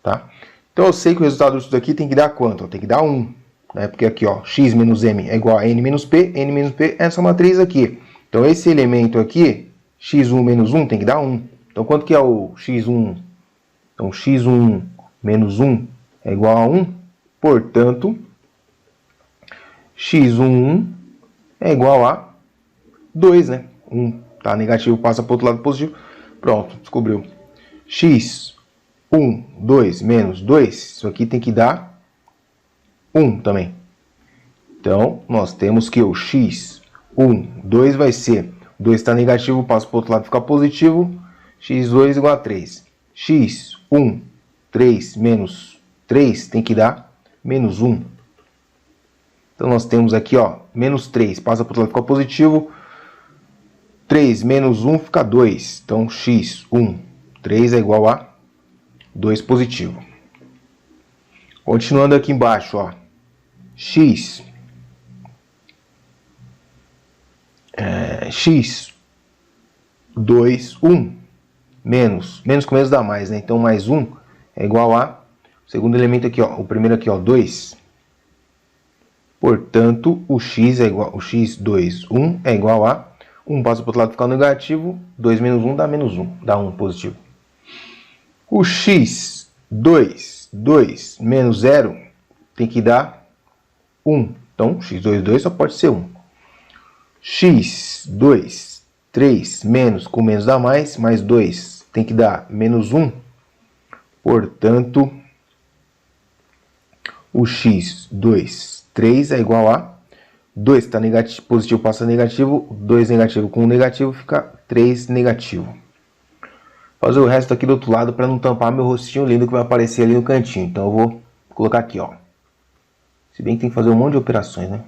Tá? Então eu sei que o resultado disso daqui tem que dar quanto? Tem que dar 1. Né? Porque aqui, ó, x menos m é igual a n menos p. N menos p é essa matriz aqui. Então esse elemento aqui, x1 menos 1, tem que dar 1. Então quanto que é o x1? Então x1 menos 1 é igual a 1. Portanto, x1 é igual a 2, né? 1 tá negativo, passa para o outro lado positivo. Pronto, descobriu. x1, 2 menos 2, isso aqui tem que dar 1 também. Então, nós temos que o x1, 2 vai ser, 2 está negativo, passa para o outro lado, fica positivo, x2 igual a 3. x1, 3 menos 3 tem que dar menos 1. Então, nós temos aqui, ó, menos 3, passa para o outro lado, fica positivo. 3 menos 1 fica 2. Então, x1, 3 é igual a 2 positivo. Continuando aqui embaixo, ó. x2, 1, menos com menos dá mais, né? Então, mais 1 é igual a, o segundo elemento aqui, ó, o primeiro aqui, ó, 2. Portanto, o x é igual, o x2, 1 é igual a 1 passa para o outro lado, fica negativo. 2 menos 1 dá menos 1, dá 1 positivo. O x2, 2 menos 0 tem que dar 1. Então, x2, 2 só pode ser 1. x2, 3 menos com menos dá mais 2 tem que dar menos 1. Portanto, o x2, 3 é igual a 2 está negativo, positivo passa negativo, 2 negativo com 1 negativo fica 3 negativo. Vou fazer o resto aqui do outro lado para não tampar meu rostinho lindo que vai aparecer ali no cantinho. Então eu vou colocar aqui, ó. Se bem que tem que fazer um monte de operações, né?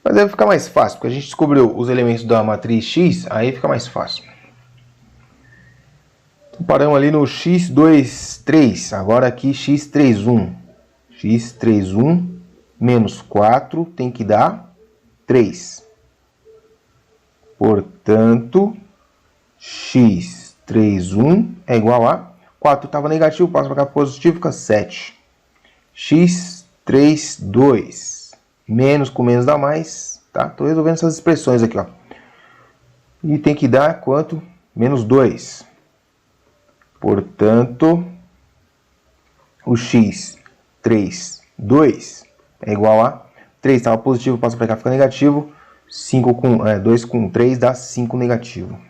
Mas deve ficar mais fácil, porque a gente descobriu os elementos da matriz X, aí fica mais fácil. Então, paramos ali no x23, agora aqui x31. x31 menos 4 tem que dar 3. Portanto, x31 é igual a 4 estava negativo, passa para cá positivo, fica 7. x32 menos com menos dá mais, tá? Estou resolvendo essas expressões aqui, ó. E tem que dar quanto? Menos 2. Portanto, o x32 é igual a 3 estava positivo, passa para cá, fica negativo. 2 com 3 dá 5 negativo.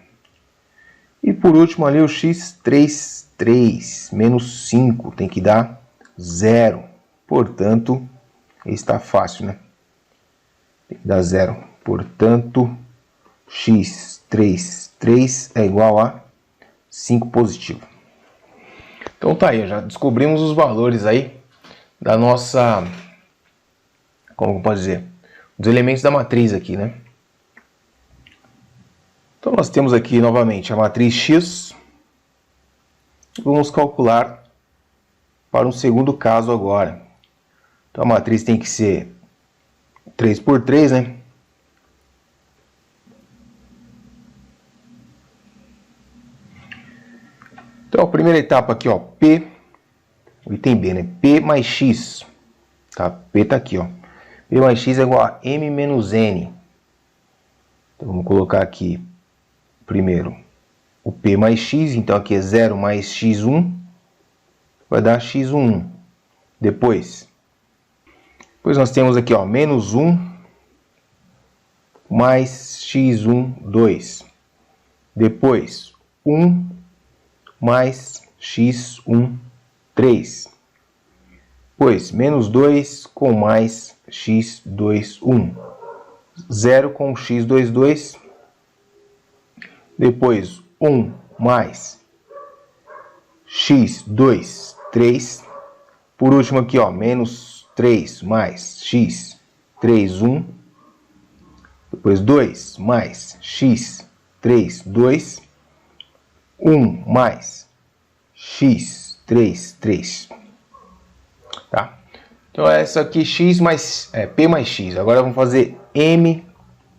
E por último ali o x33 menos 5 tem que dar 0. Portanto, está fácil, né? Tem que dar 0. Portanto, x33 é igual a 5 positivo. Então tá aí, já descobrimos os valores aí da nossa, como pode dizer, dos elementos da matriz aqui, né? Então nós temos aqui novamente a matriz X. Vamos calcular para um segundo caso agora. Então a matriz tem que ser 3 por 3, né? Então a primeira etapa aqui, ó, P, o item B, né? P mais X, tá? P tá aqui, ó. P mais X é igual a M menos N. Então vamos colocar aqui primeiro o P mais X, então aqui é 0 mais X1, vai dar X1. Depois nós temos aqui, ó, menos 1 mais X1, 2. Depois 1 mais X1, 3. Depois, menos 2 com mais X2, 1. 0 com X2, 2. Depois, 1 mais X2, 3. Por último aqui, ó, menos 3 mais X3, 1. Depois, 2 mais X3, 2. 1 mais x3, 3. Tá? Então, essa aqui x mais p mais x. Agora vamos fazer m.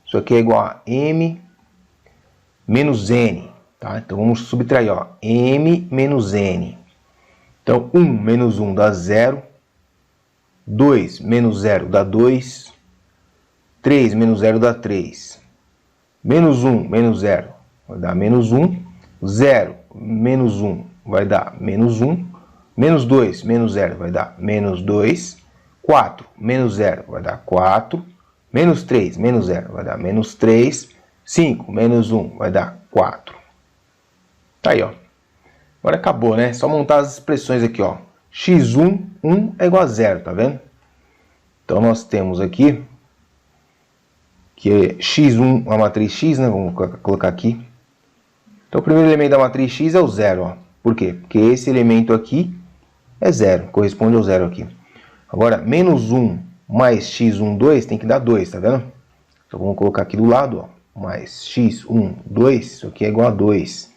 Isso aqui é igual a m menos n. Tá? Então, vamos subtrair, ó, m menos n. Então, 1 menos 1 dá 0. 2 menos 0 dá 2. 3 menos 0 dá 3. Menos 1 menos 0 vai dar menos 1. 0 menos 1 vai dar menos 1. Menos 2 menos 0 vai dar menos 2. 4 menos 0 vai dar 4. Menos 3 menos 0 vai dar menos 3. 5 menos 1 vai dar 4. Tá aí, ó. Agora acabou, né? Só montar as expressões aqui, ó. x1, 1 é igual a 0, tá vendo? Então nós temos aqui que é x1, a matriz x, né? Vamos colocar aqui. Então, o primeiro elemento da matriz X é o 0. Ó. Por quê? Porque esse elemento aqui é 0, corresponde ao 0 aqui. Agora, menos 1 mais x1, 2 tem que dar 2, tá vendo? Então, vamos colocar aqui do lado, ó, mais x1, 2, isso aqui é igual a 2.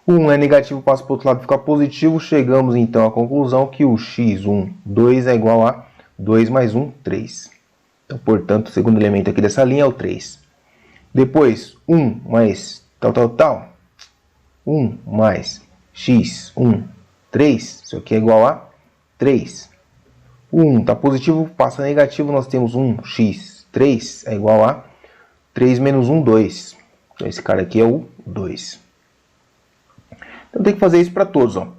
O 1 é negativo, passa para o outro lado, fica positivo. Chegamos, então, à conclusão que o x1, 2 é igual a 2 mais 1, 3. Então, portanto, o segundo elemento aqui dessa linha é o 3. Depois, 1 mais tal. 1 mais x1, 3, isso aqui é igual a 3. O 1 está positivo, passa negativo, nós temos 1x3 é igual a 3 menos 1, 2. Então esse cara aqui é o 2. Então tem que fazer isso para todos, ó.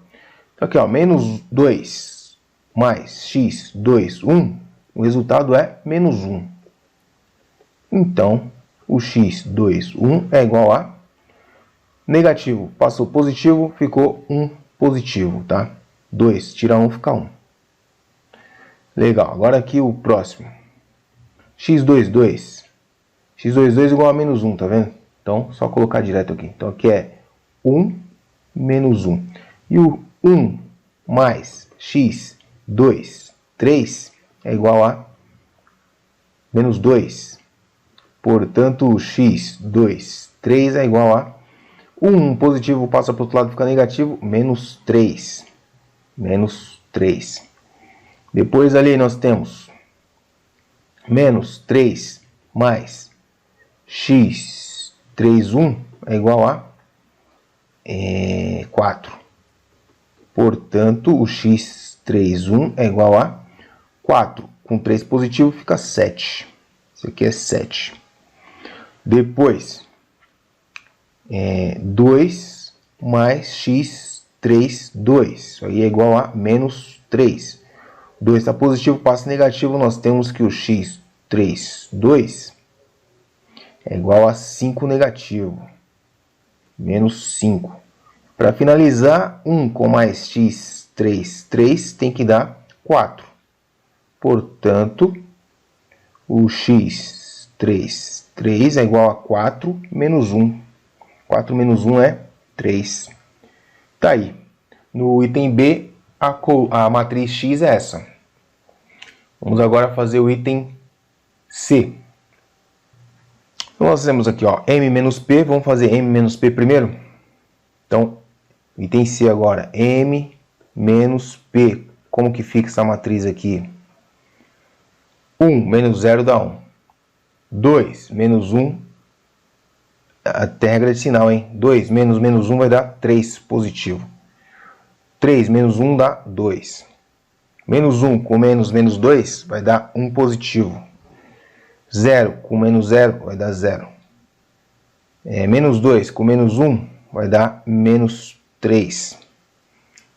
Então aqui, ó, menos 2 mais x2, 1, o resultado é menos 1. Então, o x2, 1 é igual a negativo, passou positivo, ficou 1 positivo, tá? 2, tira 1, fica 1. Legal, agora aqui o próximo. x22. x22 igual a menos 1, tá vendo? Então, só colocar direto aqui. Então, aqui é 1 menos 1. E o 1 mais x 2, 3 é igual a menos 2. Portanto, o x, 2, 3 é igual a 1 positivo passa para o outro lado e fica negativo, menos 3. Menos 3. Depois ali nós temos menos 3 mais x, 3, 1 é igual a 4. Portanto, o x, 3, 1 é igual a 4. Com 3 positivo fica 7. Isso aqui é 7. Depois, 2 mais x, 3, 2. Isso aí é igual a menos 3. 2 está positivo, passa negativo. Nós temos que o x, 3, 2 é igual a 5 negativo. Menos 5. Para finalizar, 1 com mais x, 3, 3 tem que dar 4. Portanto, o x, 3, 3 é igual a 4 menos 1. 4 menos 1 é 3. Tá aí. No item B, a matriz X é essa. Vamos agora fazer o item C. Então, nós temos aqui, ó, M menos P. Vamos fazer M menos P primeiro? Então, item C agora. M menos P. Como que fica essa matriz aqui? 1 menos 0 dá 1. 2 menos 1. Até regra de sinal, hein? 2 menos menos 1 vai dar 3 positivo. 3 menos 1 dá 2. Menos 1 com menos menos 2 vai dar 1 positivo. 0 com menos 0 vai dar 0. Menos 2 com menos 1 vai dar menos 3.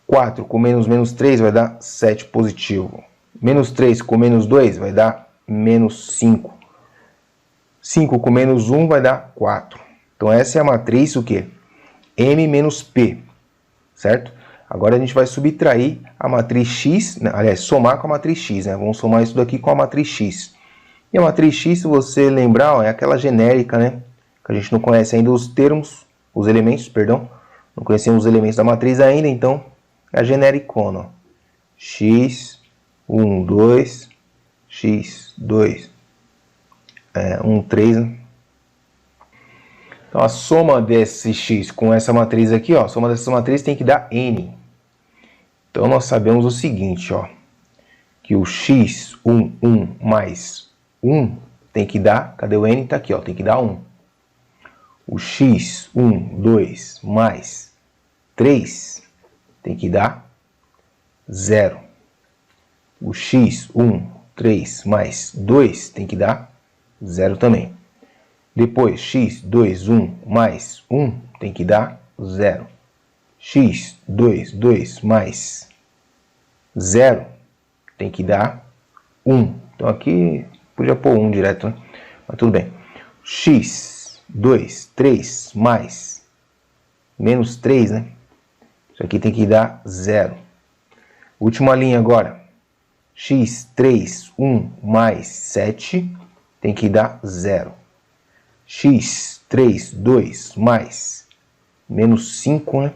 4 com menos menos 3 vai dar 7 positivo. Menos 3 com menos 2 vai dar menos 5. 5 com menos 1 vai dar 4. Então essa é a matriz, o quê? M menos P, certo? Agora a gente vai subtrair a matriz X, aliás, somar com a matriz X, né? Vamos somar isso daqui com a matriz X. E a matriz X, se você lembrar, ó, é aquela genérica, né? Que a gente não conhece ainda os termos, os elementos, perdão. Não conhecemos os elementos da matriz ainda, então é a genericona, ó. X, 1, 2, X, 2, 1, 3, né? Então, a soma desse x com essa matriz aqui, ó, a soma dessa matriz tem que dar n. Então, nós sabemos o seguinte, ó, que o x, 1, 1 mais 1 tem que dar, cadê o n? Tá aqui, ó, tem que dar 1. O x, 1, 2 mais 3 tem que dar 0. O x, 1, 3 mais 2 tem que dar 0 também. Depois, x, 2, 1 mais 1 tem que dar 0. X, 2, 2 mais 0 tem que dar 1. Então aqui podia pôr 1 direto, né? Mas tudo bem. X, 2, 3 mais menos 3, né? Isso aqui tem que dar 0. Última linha agora. X, 3, 1 mais 7 tem que dar 0. X, 3, 2 mais menos 5, né?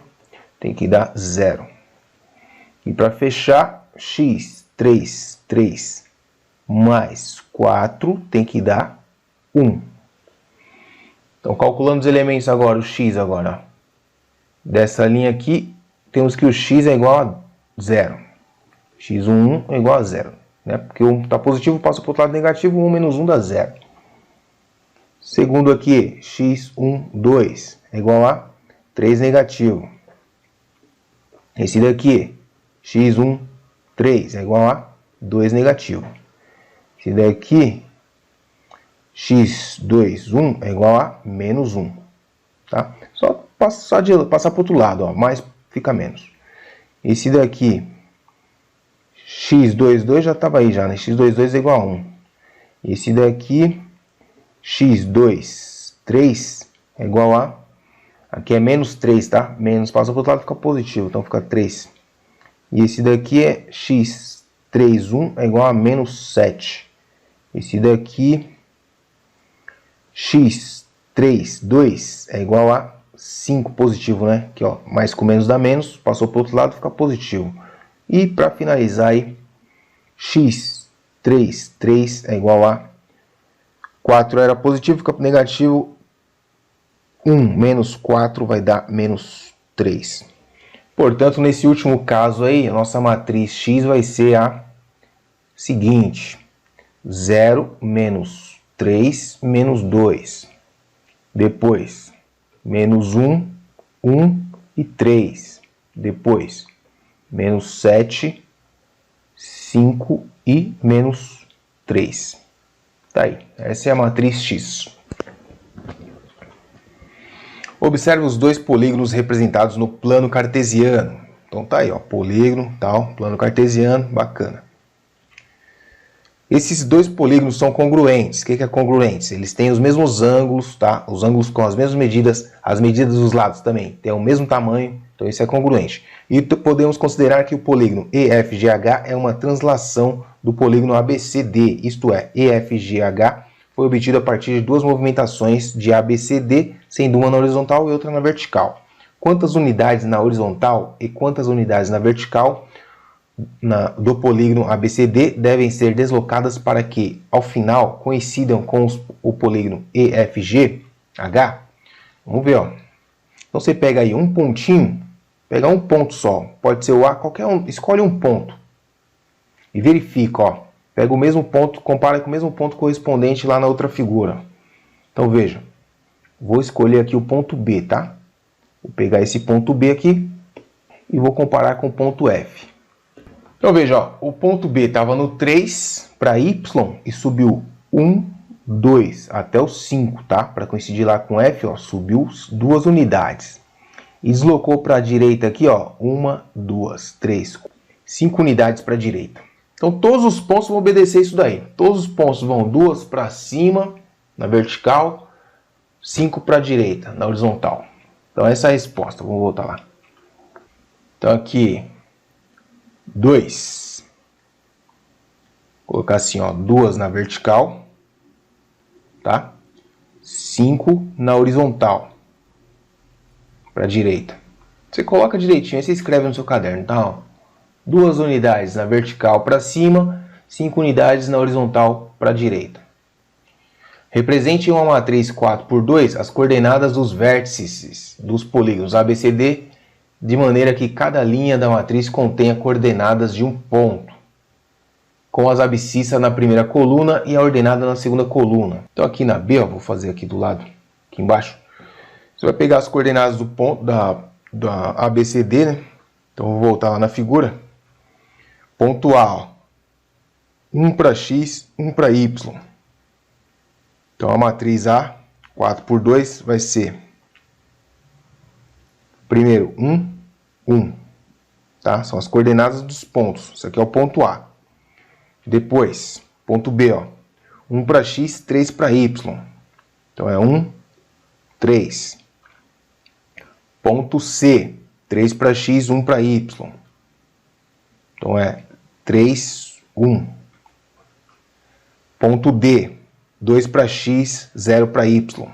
Tem que dar 0. E para fechar, x, 3, 3 mais 4 tem que dar 1. Então, calculando os elementos agora, o x agora, ó. Dessa linha aqui, temos que o x é igual a 0. x1 é igual a 0. Né? Porque 1 está positivo, passa para o outro lado negativo, 1 menos 1 dá 0. Segundo aqui, x1, 2 é igual a 3 negativo. Esse daqui, x1, 3 é igual a 2 negativo. Esse daqui, x2, 1 é igual a menos 1. Tá? Só passar para o outro lado, ó, mais fica menos. Esse daqui, x22 já estava aí já, né? x22 é igual a 1. Esse daqui, x2, 3 é igual a... Aqui é menos 3, tá? Menos passa para o outro lado, fica positivo, então fica 3. E esse daqui é x3, 1 é igual a menos 7. Esse daqui, x3, 2 é igual a 5 positivo, né? Aqui, ó, mais com menos dá menos, passou para o outro lado, fica positivo. E para finalizar aí, x, 3 é igual a 4 era positivo, fica negativo, 1 menos 4 vai dar menos 3. Portanto, nesse último caso aí, a nossa matriz x vai ser a seguinte: 0 menos 3 menos 2. Depois, menos 1, 1 e 3. Depois, menos 7, 5 e menos 3. Tá aí, essa é a matriz X. Observe os dois polígonos representados no plano cartesiano. Então tá aí, ó, polígono, tal, plano cartesiano, bacana. Esses dois polígonos são congruentes. O que é congruentes? Eles têm os mesmos ângulos, tá? Os ângulos com as mesmas medidas, as medidas dos lados também têm o mesmo tamanho, então isso é congruente. E podemos considerar que o polígono EFGH é uma translação do polígono ABCD, isto é, EFGH foi obtido a partir de duas movimentações de ABCD, sendo uma na horizontal e outra na vertical. Quantas unidades na horizontal e quantas unidades na vertical do polígono ABCD devem ser deslocadas para que, ao final, coincidam com o polígono EFGH? Vamos ver, ó. Então você pega aí um pontinho, pega um ponto só, pode ser o A, qualquer um, escolhe um ponto e verifica, ó. Pega o mesmo ponto, compara com o mesmo ponto correspondente lá na outra figura. Então veja, vou escolher aqui o ponto B, tá? Vou pegar esse ponto B aqui e vou comparar com o ponto F. Então veja, ó, o ponto B estava no 3 para Y e subiu 1, 2 até o 5, tá? Para coincidir lá com F, ó, subiu 2 unidades. E deslocou para a direita aqui, ó, 1, 2, 3, 5 unidades para a direita. Então todos os pontos vão obedecer isso daí. Todos os pontos vão 2 para cima, na vertical, 5 para a direita, na horizontal. Então essa é a resposta. Vamos voltar lá. Então aqui, 2. Vou colocar assim, ó, 2 na vertical, tá? 5 na horizontal, para a direita. Você coloca direitinho, aí você escreve no seu caderno, tá? Ó, 2 unidades na vertical para cima, 5 unidades na horizontal para a direita. Represente em uma matriz 4×2 as coordenadas dos vértices dos polígonos ABCD, de maneira que cada linha da matriz contenha coordenadas de um ponto, com as abscissas na primeira coluna e a ordenada na segunda coluna. Então aqui na B, ó, vou fazer aqui do lado, aqui embaixo, você vai pegar as coordenadas do ponto da ABCD, né? Então vou voltar lá na figura. Ponto A, ó, 1 para X, 1 para Y. Então a matriz A, 4×2, vai ser primeiro 1, 1. Tá? São as coordenadas dos pontos. Isso aqui é o ponto A. Depois, ponto B, ó, 1 para X, 3 para Y. Então é 1, 3. Ponto C, 3 para X, 1 para Y. Então é 3, 1. Ponto D, 2 para X, 0 para Y.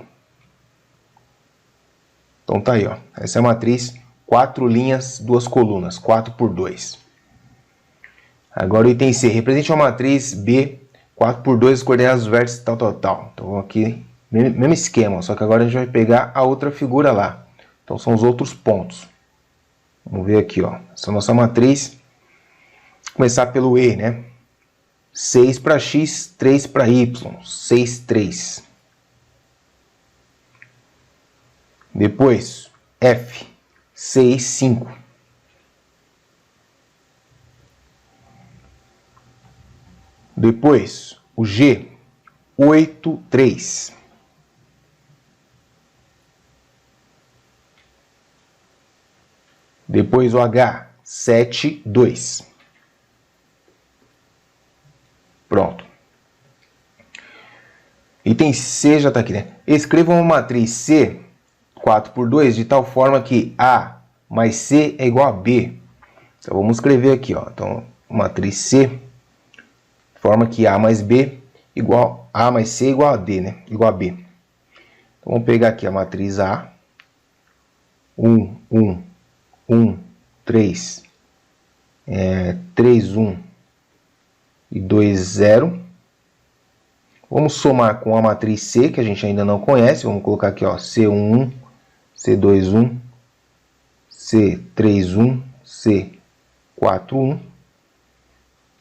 Então tá aí, ó. Essa é a matriz, 4 linhas, 2 colunas, 4×2. Agora o item C, represente uma matriz B, 4×2, as coordenadas dos vértices, tal, tal, tal. Então aqui, mesmo esquema, só que agora a gente vai pegar a outra figura lá. Então são os outros pontos. Vamos ver aqui, ó. Essa é a nossa matriz. Vou começar pelo E, né? 6 para X, 3 para Y. 6, 3. Depois, F. 6, 5. Depois, o G. 8, 3. Depois o H, 7, 2. Pronto. Item C já está aqui, né? Escreva uma matriz C, 4×2, de tal forma que A mais C é igual a B. Então vamos escrever aqui, ó. Então, matriz C, de forma que A mais B igual A mais C igual a D, né? Igual a B. Então vamos pegar aqui a matriz A. 1, 1. 1, 3, 3, 1, e 2, 0. Vamos somar com a matriz C, que a gente ainda não conhece. Vamos colocar aqui, ó, C1, 1, C2, 1, C3, 1, C4, 1,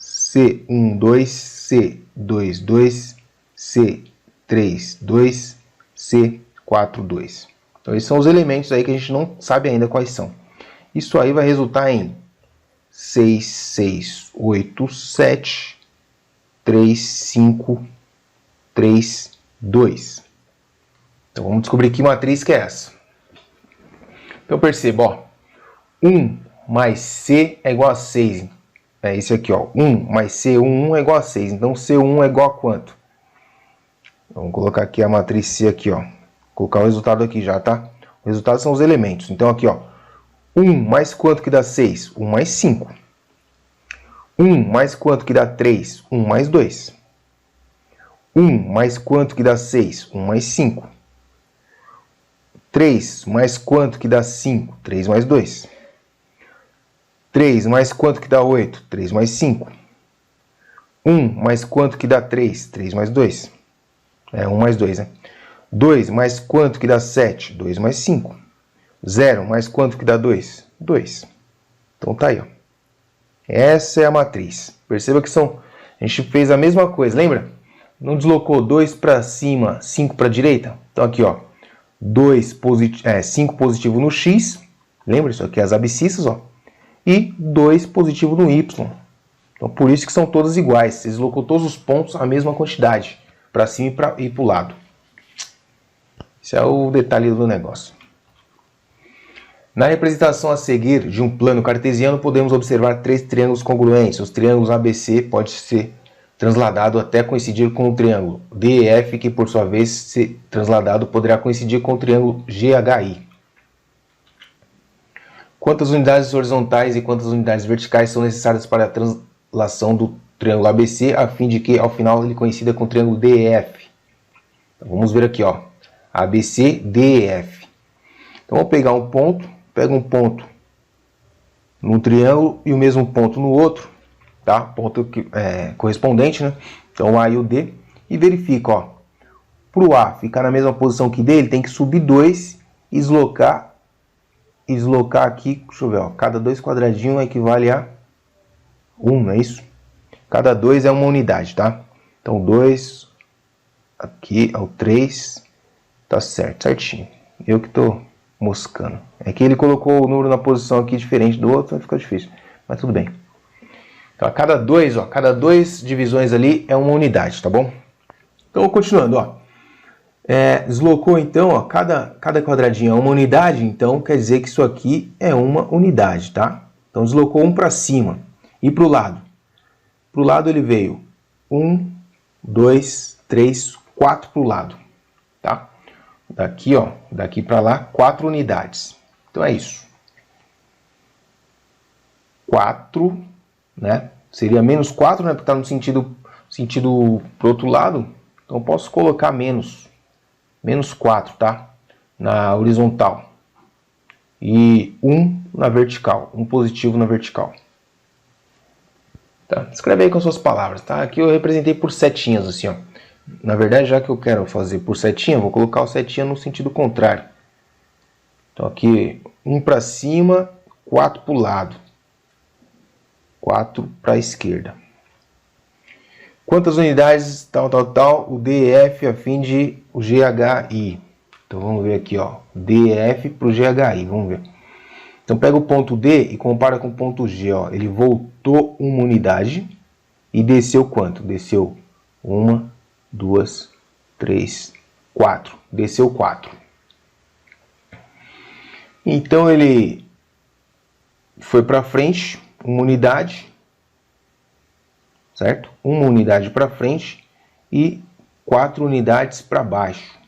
C1, 2, C2, 2, C3, 2, C4, 2. Então, esses são os elementos aí que a gente não sabe ainda quais são. Isso aí vai resultar em 6, 6, 8, 7, 3, 5, 3, 2. Então, vamos descobrir que matriz que é essa. Então, perceba, ó, 1 mais C é igual a 6. É isso aqui, ó, 1 mais C1 é igual a 6. Então, C1 é igual a quanto? Vamos colocar aqui a matriz C aqui, ó. Vou colocar o resultado aqui já, tá? O resultado são os elementos. Então, aqui, ó, 1 mais quanto que dá 6? 1 mais 5. 1 mais quanto que dá 3? 1 mais 2. 1 mais quanto que dá 6? 1 mais 5. 3 mais quanto que dá 5? 3 mais 2. 3 mais quanto que dá 8? 3 mais 5. 1 mais quanto que dá 3? 3 mais 2. É 1 mais 2, né? 2 mais quanto que dá 7? 2 mais 5. 0 mais quanto que dá 2? 2. Então tá aí, ó. Essa é a matriz. Perceba que são... A gente fez a mesma coisa, lembra? Não deslocou 2 para cima, 5 para a direita? Então aqui, ó. 5 positivo no X. Lembra? Isso aqui é as abscissas, ó. E 2 positivo no Y. Então por isso que são todas iguais. Você deslocou todos os pontos a mesma quantidade. Para cima e para o lado. Esse é o detalhe do negócio. Na representação a seguir de um plano cartesiano, podemos observar 3 triângulos congruentes. Os triângulos ABC pode ser transladado até coincidir com o triângulo DEF, que por sua vez, se transladado, poderá coincidir com o triângulo GHI. Quantas unidades horizontais e quantas unidades verticais são necessárias para a translação do triângulo ABC, a fim de que ao final ele coincida com o triângulo DEF? Então, vamos ver aqui, ó. ABC, DEF. Então, vou pegar um ponto. Pega um ponto num triângulo e o mesmo ponto no outro, tá? Ponto correspondente, né? Então, o A e o D. E verifica, ó. Para o A ficar na mesma posição que D, ele tem que subir 2 e deslocar aqui, deixa eu ver, ó. Cada 2 quadradinhos equivale a 1, não é isso? Cada 2 é uma unidade, tá? Então, 2, aqui é o 3, tá certo, certinho. Eu que tô moscando. É que ele colocou o número na posição aqui diferente do outro, vai ficar difícil. Mas tudo bem. Então, a cada 2, ó, cada 2 divisões ali é uma unidade, tá bom? Então, continuando, ó. Deslocou, então, ó, cada quadradinho é uma unidade, então quer dizer que isso aqui é uma unidade, tá? Então, deslocou um para cima e para o lado. Para o lado ele veio 1, 2, 3, 4 para o lado, tá? Daqui, ó, daqui para lá, 4 unidades. Então é isso. 4, né? Seria menos 4, né? Porque está no sentido pro outro lado. Então eu posso colocar menos 4, tá? Na horizontal. E 1 na vertical. 1 positivo na vertical. Tá? Escreve aí com as suas palavras, tá? Aqui eu representei por setinhas, assim, ó. Na verdade, já que eu quero fazer por setinha, vou colocar o setinha no sentido contrário. Então aqui, 1 para cima, 4 para o lado. 4 para a esquerda. Quantas unidades, tal, o DEF a fim de o GHI. Então vamos ver aqui, ó. DEF para o GHI, vamos ver. Então pega o ponto D e compara com o ponto G, ó. Ele voltou uma unidade e desceu quanto? Desceu 1, 2, 3, 4. Desceu 4. Então ele foi para frente, uma unidade, certo? Uma unidade para frente e 4 unidades para baixo.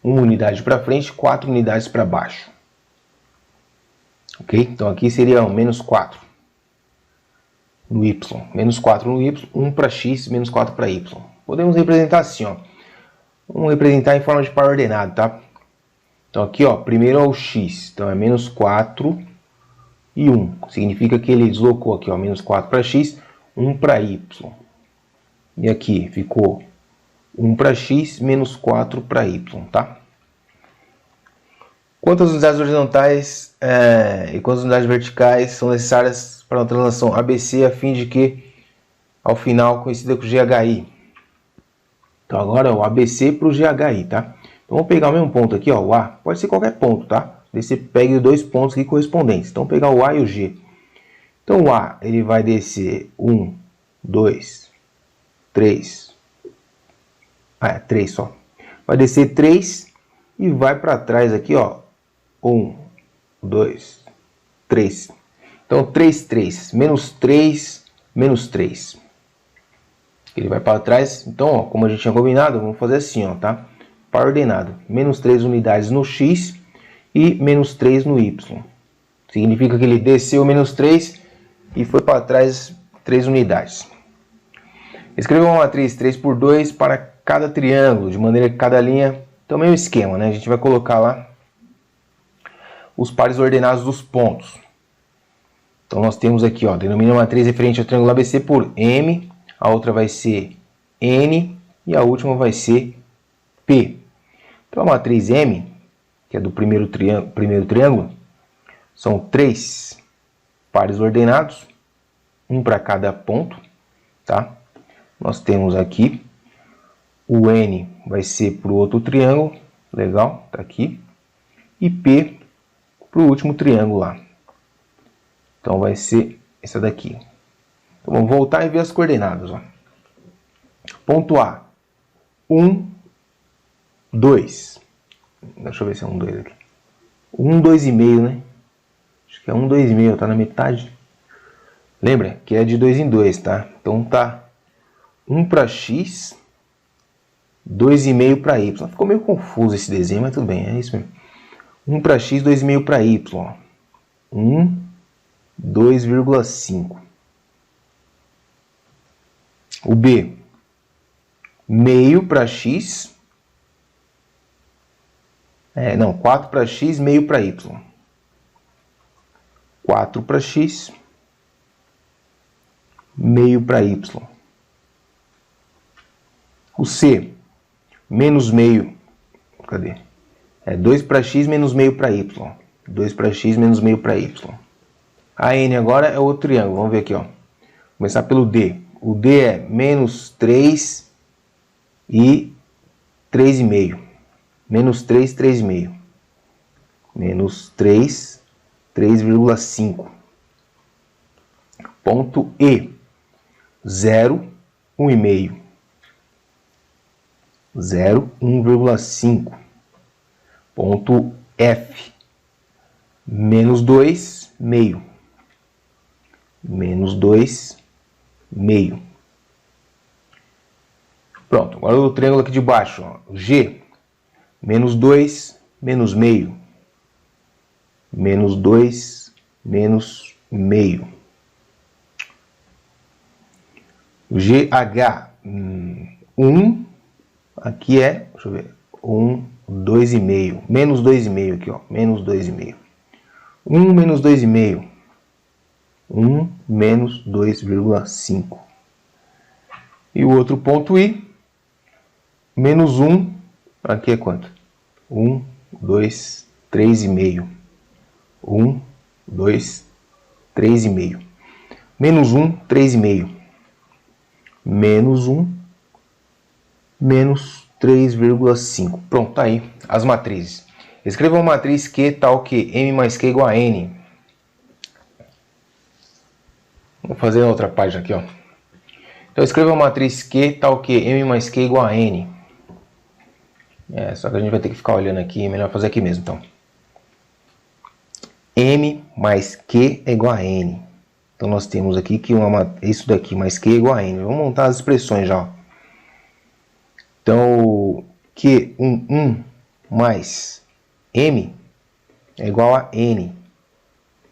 Uma unidade para frente, 4 unidades para baixo. Ok? Então aqui seria menos 4 no Y. Menos 4 no Y, 1 para X, menos 4 para Y. Podemos representar assim, ó. Vamos representar em forma de par ordenado, tá? Então aqui, ó, primeiro é o X. Então é menos 4 e 1. Significa que ele deslocou aqui, ó, menos 4 para X. 1 para y. E aqui ficou 1 para x menos 4 para y, tá? Quantas unidades horizontais e quantas unidades verticais são necessárias para uma translação ABC a fim de que, ao final, coincida com o GHI? Então agora é o ABC para o GHI, tá? Então vamos pegar o mesmo ponto aqui, ó, o A. Pode ser qualquer ponto, tá? Daí você pega os dois pontos aqui correspondentes. Então vou pegar o A e o G. Então o A, ele vai descer 1, 2, 3. 3 só. Vai descer 3 e vai para trás aqui, ó. 1, 2, 3. Então 3, 3. Menos 3, menos 3. Ele vai para trás. Então, ó, como a gente tinha combinado, vamos fazer assim, ó, tá? Par ordenado. Menos 3 unidades no x e menos 3 no y. Significa que ele desceu menos 3 e foi para trás 3 unidades. Escreva uma matriz 3 por 2 para cada triângulo, de maneira que cada linha... Então, mesmo esquema, né? A gente vai colocar lá os pares ordenados dos pontos. Então, nós temos aqui, ó, denomina a matriz referente ao triângulo ABC por M, a outra vai ser N e a última vai ser P. Então, a matriz M, que é do primeiro triângulo, são 3 pares ordenados, um para cada ponto, tá? Nós temos aqui o N vai ser para o outro triângulo, legal, tá aqui, e P para o último triângulo lá. Então vai ser essa daqui. Então vamos voltar e ver as coordenadas, ó. Ponto A, 1, 2. Deixa eu ver se é 1, 2 aqui. 1, 2,5, né? Acho que é 1, 2,5, tá na metade. Lembra que é de 2 em 2, tá? Então tá 1 para x, 2,5 para y. Ficou meio confuso esse desenho, mas tudo bem, é isso mesmo. 1 para x, 2,5 para y. 1, 2,5. O B, meio para x. 4 para x, meio para y. 4 para x, meio para y. O C, menos meio. Cadê? 2 para x menos meio para y. 2 para x menos meio para y. A N agora é outro triângulo. Vamos ver aqui, ó. Começar pelo D. O D é menos 3 e 3,5. Menos 3, 3,5. Menos 3, 3,5. Ponto E. 0, 1,5. 0, 1,5. Ponto F. Menos 2, meio. Menos 2, meio. Pronto, agora o triângulo aqui de baixo, ó. G, menos 2, menos meio. Menos 2, menos meio. GH, 1, aqui é, deixa eu ver, 1, 2,5. Menos 2,5 aqui, ó. Menos 2,5. 1 menos 2,5. 1 menos 2,5. E o outro ponto I, menos 1, aqui é quanto? 1, 2, 3,5. 1, 2, 3,5. Menos 1, 3,5. Menos 1, menos 3,5. Pronto, tá aí as matrizes. Escreva uma matriz Q tal que M mais Q igual a N. Vou fazer na outra página aqui, ó. Então escreva uma matriz Q tal que M mais Q igual a N. Só que a gente vai ter que ficar olhando aqui, é melhor fazer aqui mesmo, então. M mais Q é igual a N. Então nós temos aqui que isso daqui mais Q é igual a N. Vamos montar as expressões já, ó. Então, Q1 mais M é igual a N,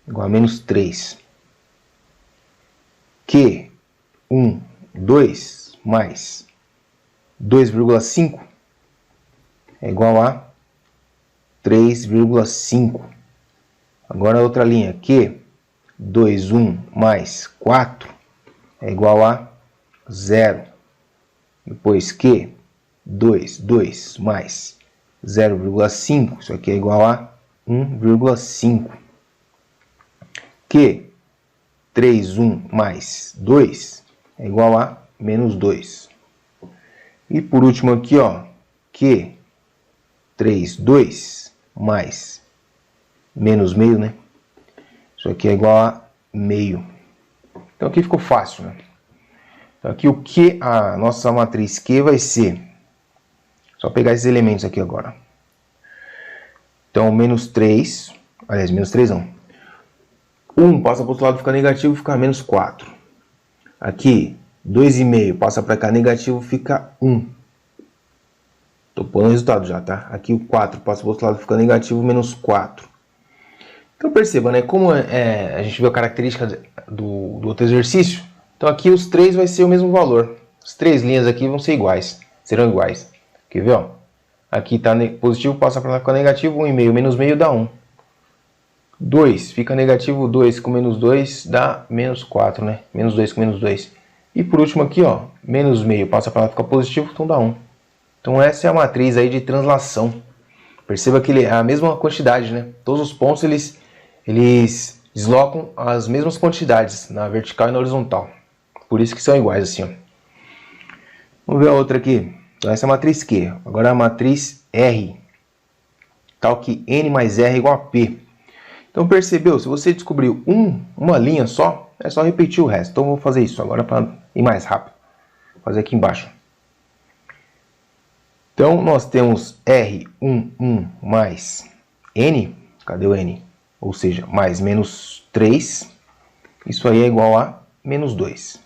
igual a menos 3. Q1, 2 mais 2,5 é igual a 3,5. Agora a outra linha, Q21 mais 4 é igual a 0. Depois Q, 2 mais 0,5, isso aqui é igual a 1,5. Q, 3, 1 mais 2 é igual a menos 2. E por último aqui, ó, Q, 3, 2 mais menos meio, né? Isso aqui é igual a meio. Então aqui ficou fácil, né? Então aqui o Q, a nossa matriz Q vai ser, só pegar esses elementos aqui agora. Então menos 3, aliás, menos 3 não. 1 passa para o outro lado, fica negativo, fica menos 4. Aqui, 2,5 passa para cá, negativo, fica 1. Estou pondo o resultado já, tá? Aqui o 4 passa para o outro lado, fica negativo, menos 4. Então perceba, né? Como a gente viu a característica do outro exercício, então aqui os 3 vai ser o mesmo valor. As 3 linhas aqui vão ser iguais, serão iguais. Quer ver, ó? Aqui está positivo, passa para lá, fica negativo, 1,5 menos meio dá 1. 2, fica negativo, 2 com menos 2 dá menos 4, né? Menos 2 com menos 2. E por último aqui, ó, menos meio passa para lá, fica positivo, então dá 1. Então essa é a matriz aí de translação. Perceba que é a mesma quantidade, né? Todos os pontos eles deslocam as mesmas quantidades na vertical e na horizontal. Por isso que são iguais assim, ó. Vamos ver a outra aqui. Então essa é a matriz Q. Agora a matriz R. Tal que N mais R é igual a P. Então percebeu? Se você descobriu uma linha só, é só repetir o resto. Então eu vou fazer isso agora para ir mais rápido. Vou fazer aqui embaixo. Então nós temos R11 mais N. Cadê o N? Ou seja, mais menos 3. Isso aí é igual a menos 2.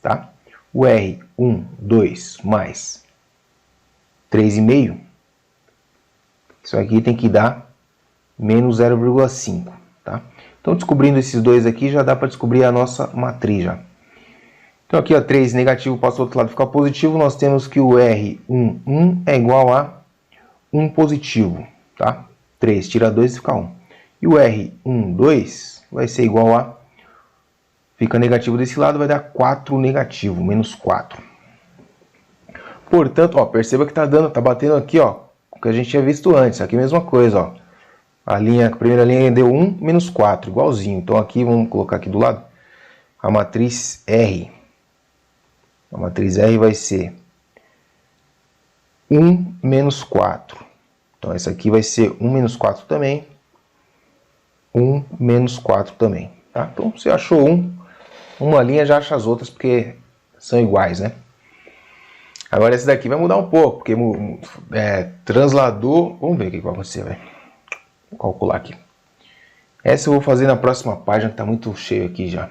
Tá? O R12 mais 3,5. Isso aqui tem que dar menos 0,5, tá? Então, descobrindo esses dois aqui, já dá para descobrir a nossa matriz já. Então, aqui, ó, 3 negativo passa do outro lado, fica positivo. Nós temos que o R11 é igual a 1 positivo, tá? 3 tira 2 fica 1. E o R12 vai ser igual a, fica negativo desse lado, vai dar 4 negativo, menos 4. Portanto, ó, perceba que tá batendo aqui, ó, o que a gente tinha visto antes. Aqui a mesma coisa, ó. A primeira linha deu 1, menos 4, igualzinho. Então aqui, vamos colocar aqui do lado, a matriz R. A matriz R vai ser 1 menos 4. Então essa aqui vai ser 1 menos 4 também. 1 menos 4 também. Tá? Então você achou uma linha, já acha as outras, porque são iguais, né? Agora esse daqui vai mudar um pouco, porque translador... Vamos ver o que vai acontecer, velho. Vou calcular aqui. Essa eu vou fazer na próxima página, que está muito cheio aqui já.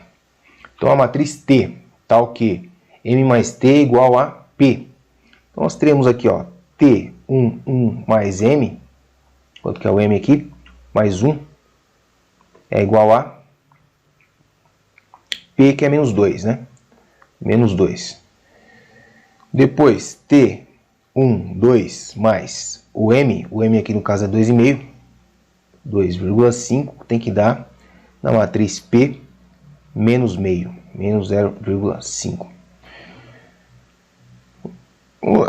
Então a matriz T, tal que M mais T é igual a P. Então nós teremos aqui, ó, T11 mais M, quanto que é o M aqui? Mais 1, é igual a P, que é menos 2, né? Menos 2. Depois, T12 mais o M aqui no caso é 2,5. 2,5 tem que dar na matriz P menos meio, menos 0,5.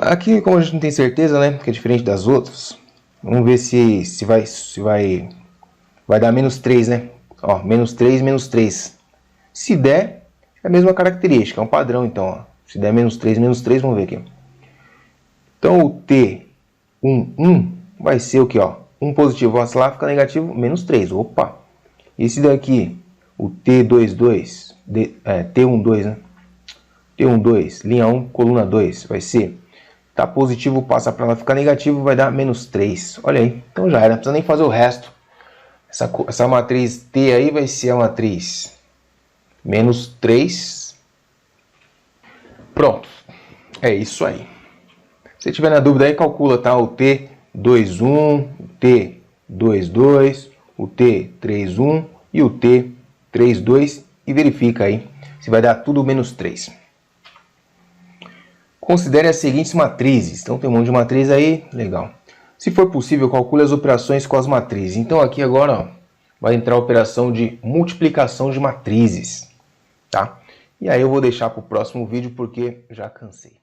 Aqui, como a gente não tem certeza, né, que é diferente das outras, vamos ver se vai dar menos 3, né? Ó, menos 3, menos 3. Se der, é a mesma característica, é um padrão, então, ó. Se der menos 3, vamos ver aqui. Então, o T11 vai ser o que, ó? 1 positivo, passa lá, fica negativo, menos 3. Opa! Esse daqui, o T12, T12, né? T12, linha 1, coluna 2, vai ser, tá positivo, passa para lá, fica negativo, vai dar menos 3. Olha aí, então já era, não precisa nem fazer o resto. Essa matriz T aí vai ser a matriz menos 3. Pronto, é isso aí. Se tiver na dúvida aí, calcula, tá? O T21, o T22, o T31 e o T32 e verifica aí se vai dar tudo menos 3. Considere as seguintes matrizes. Então tem um monte de matriz aí, legal. Se for possível, calcule as operações com as matrizes. Então aqui agora, ó, vai entrar a operação de multiplicação de matrizes, tá? E aí eu vou deixar para o próximo vídeo porque já cansei.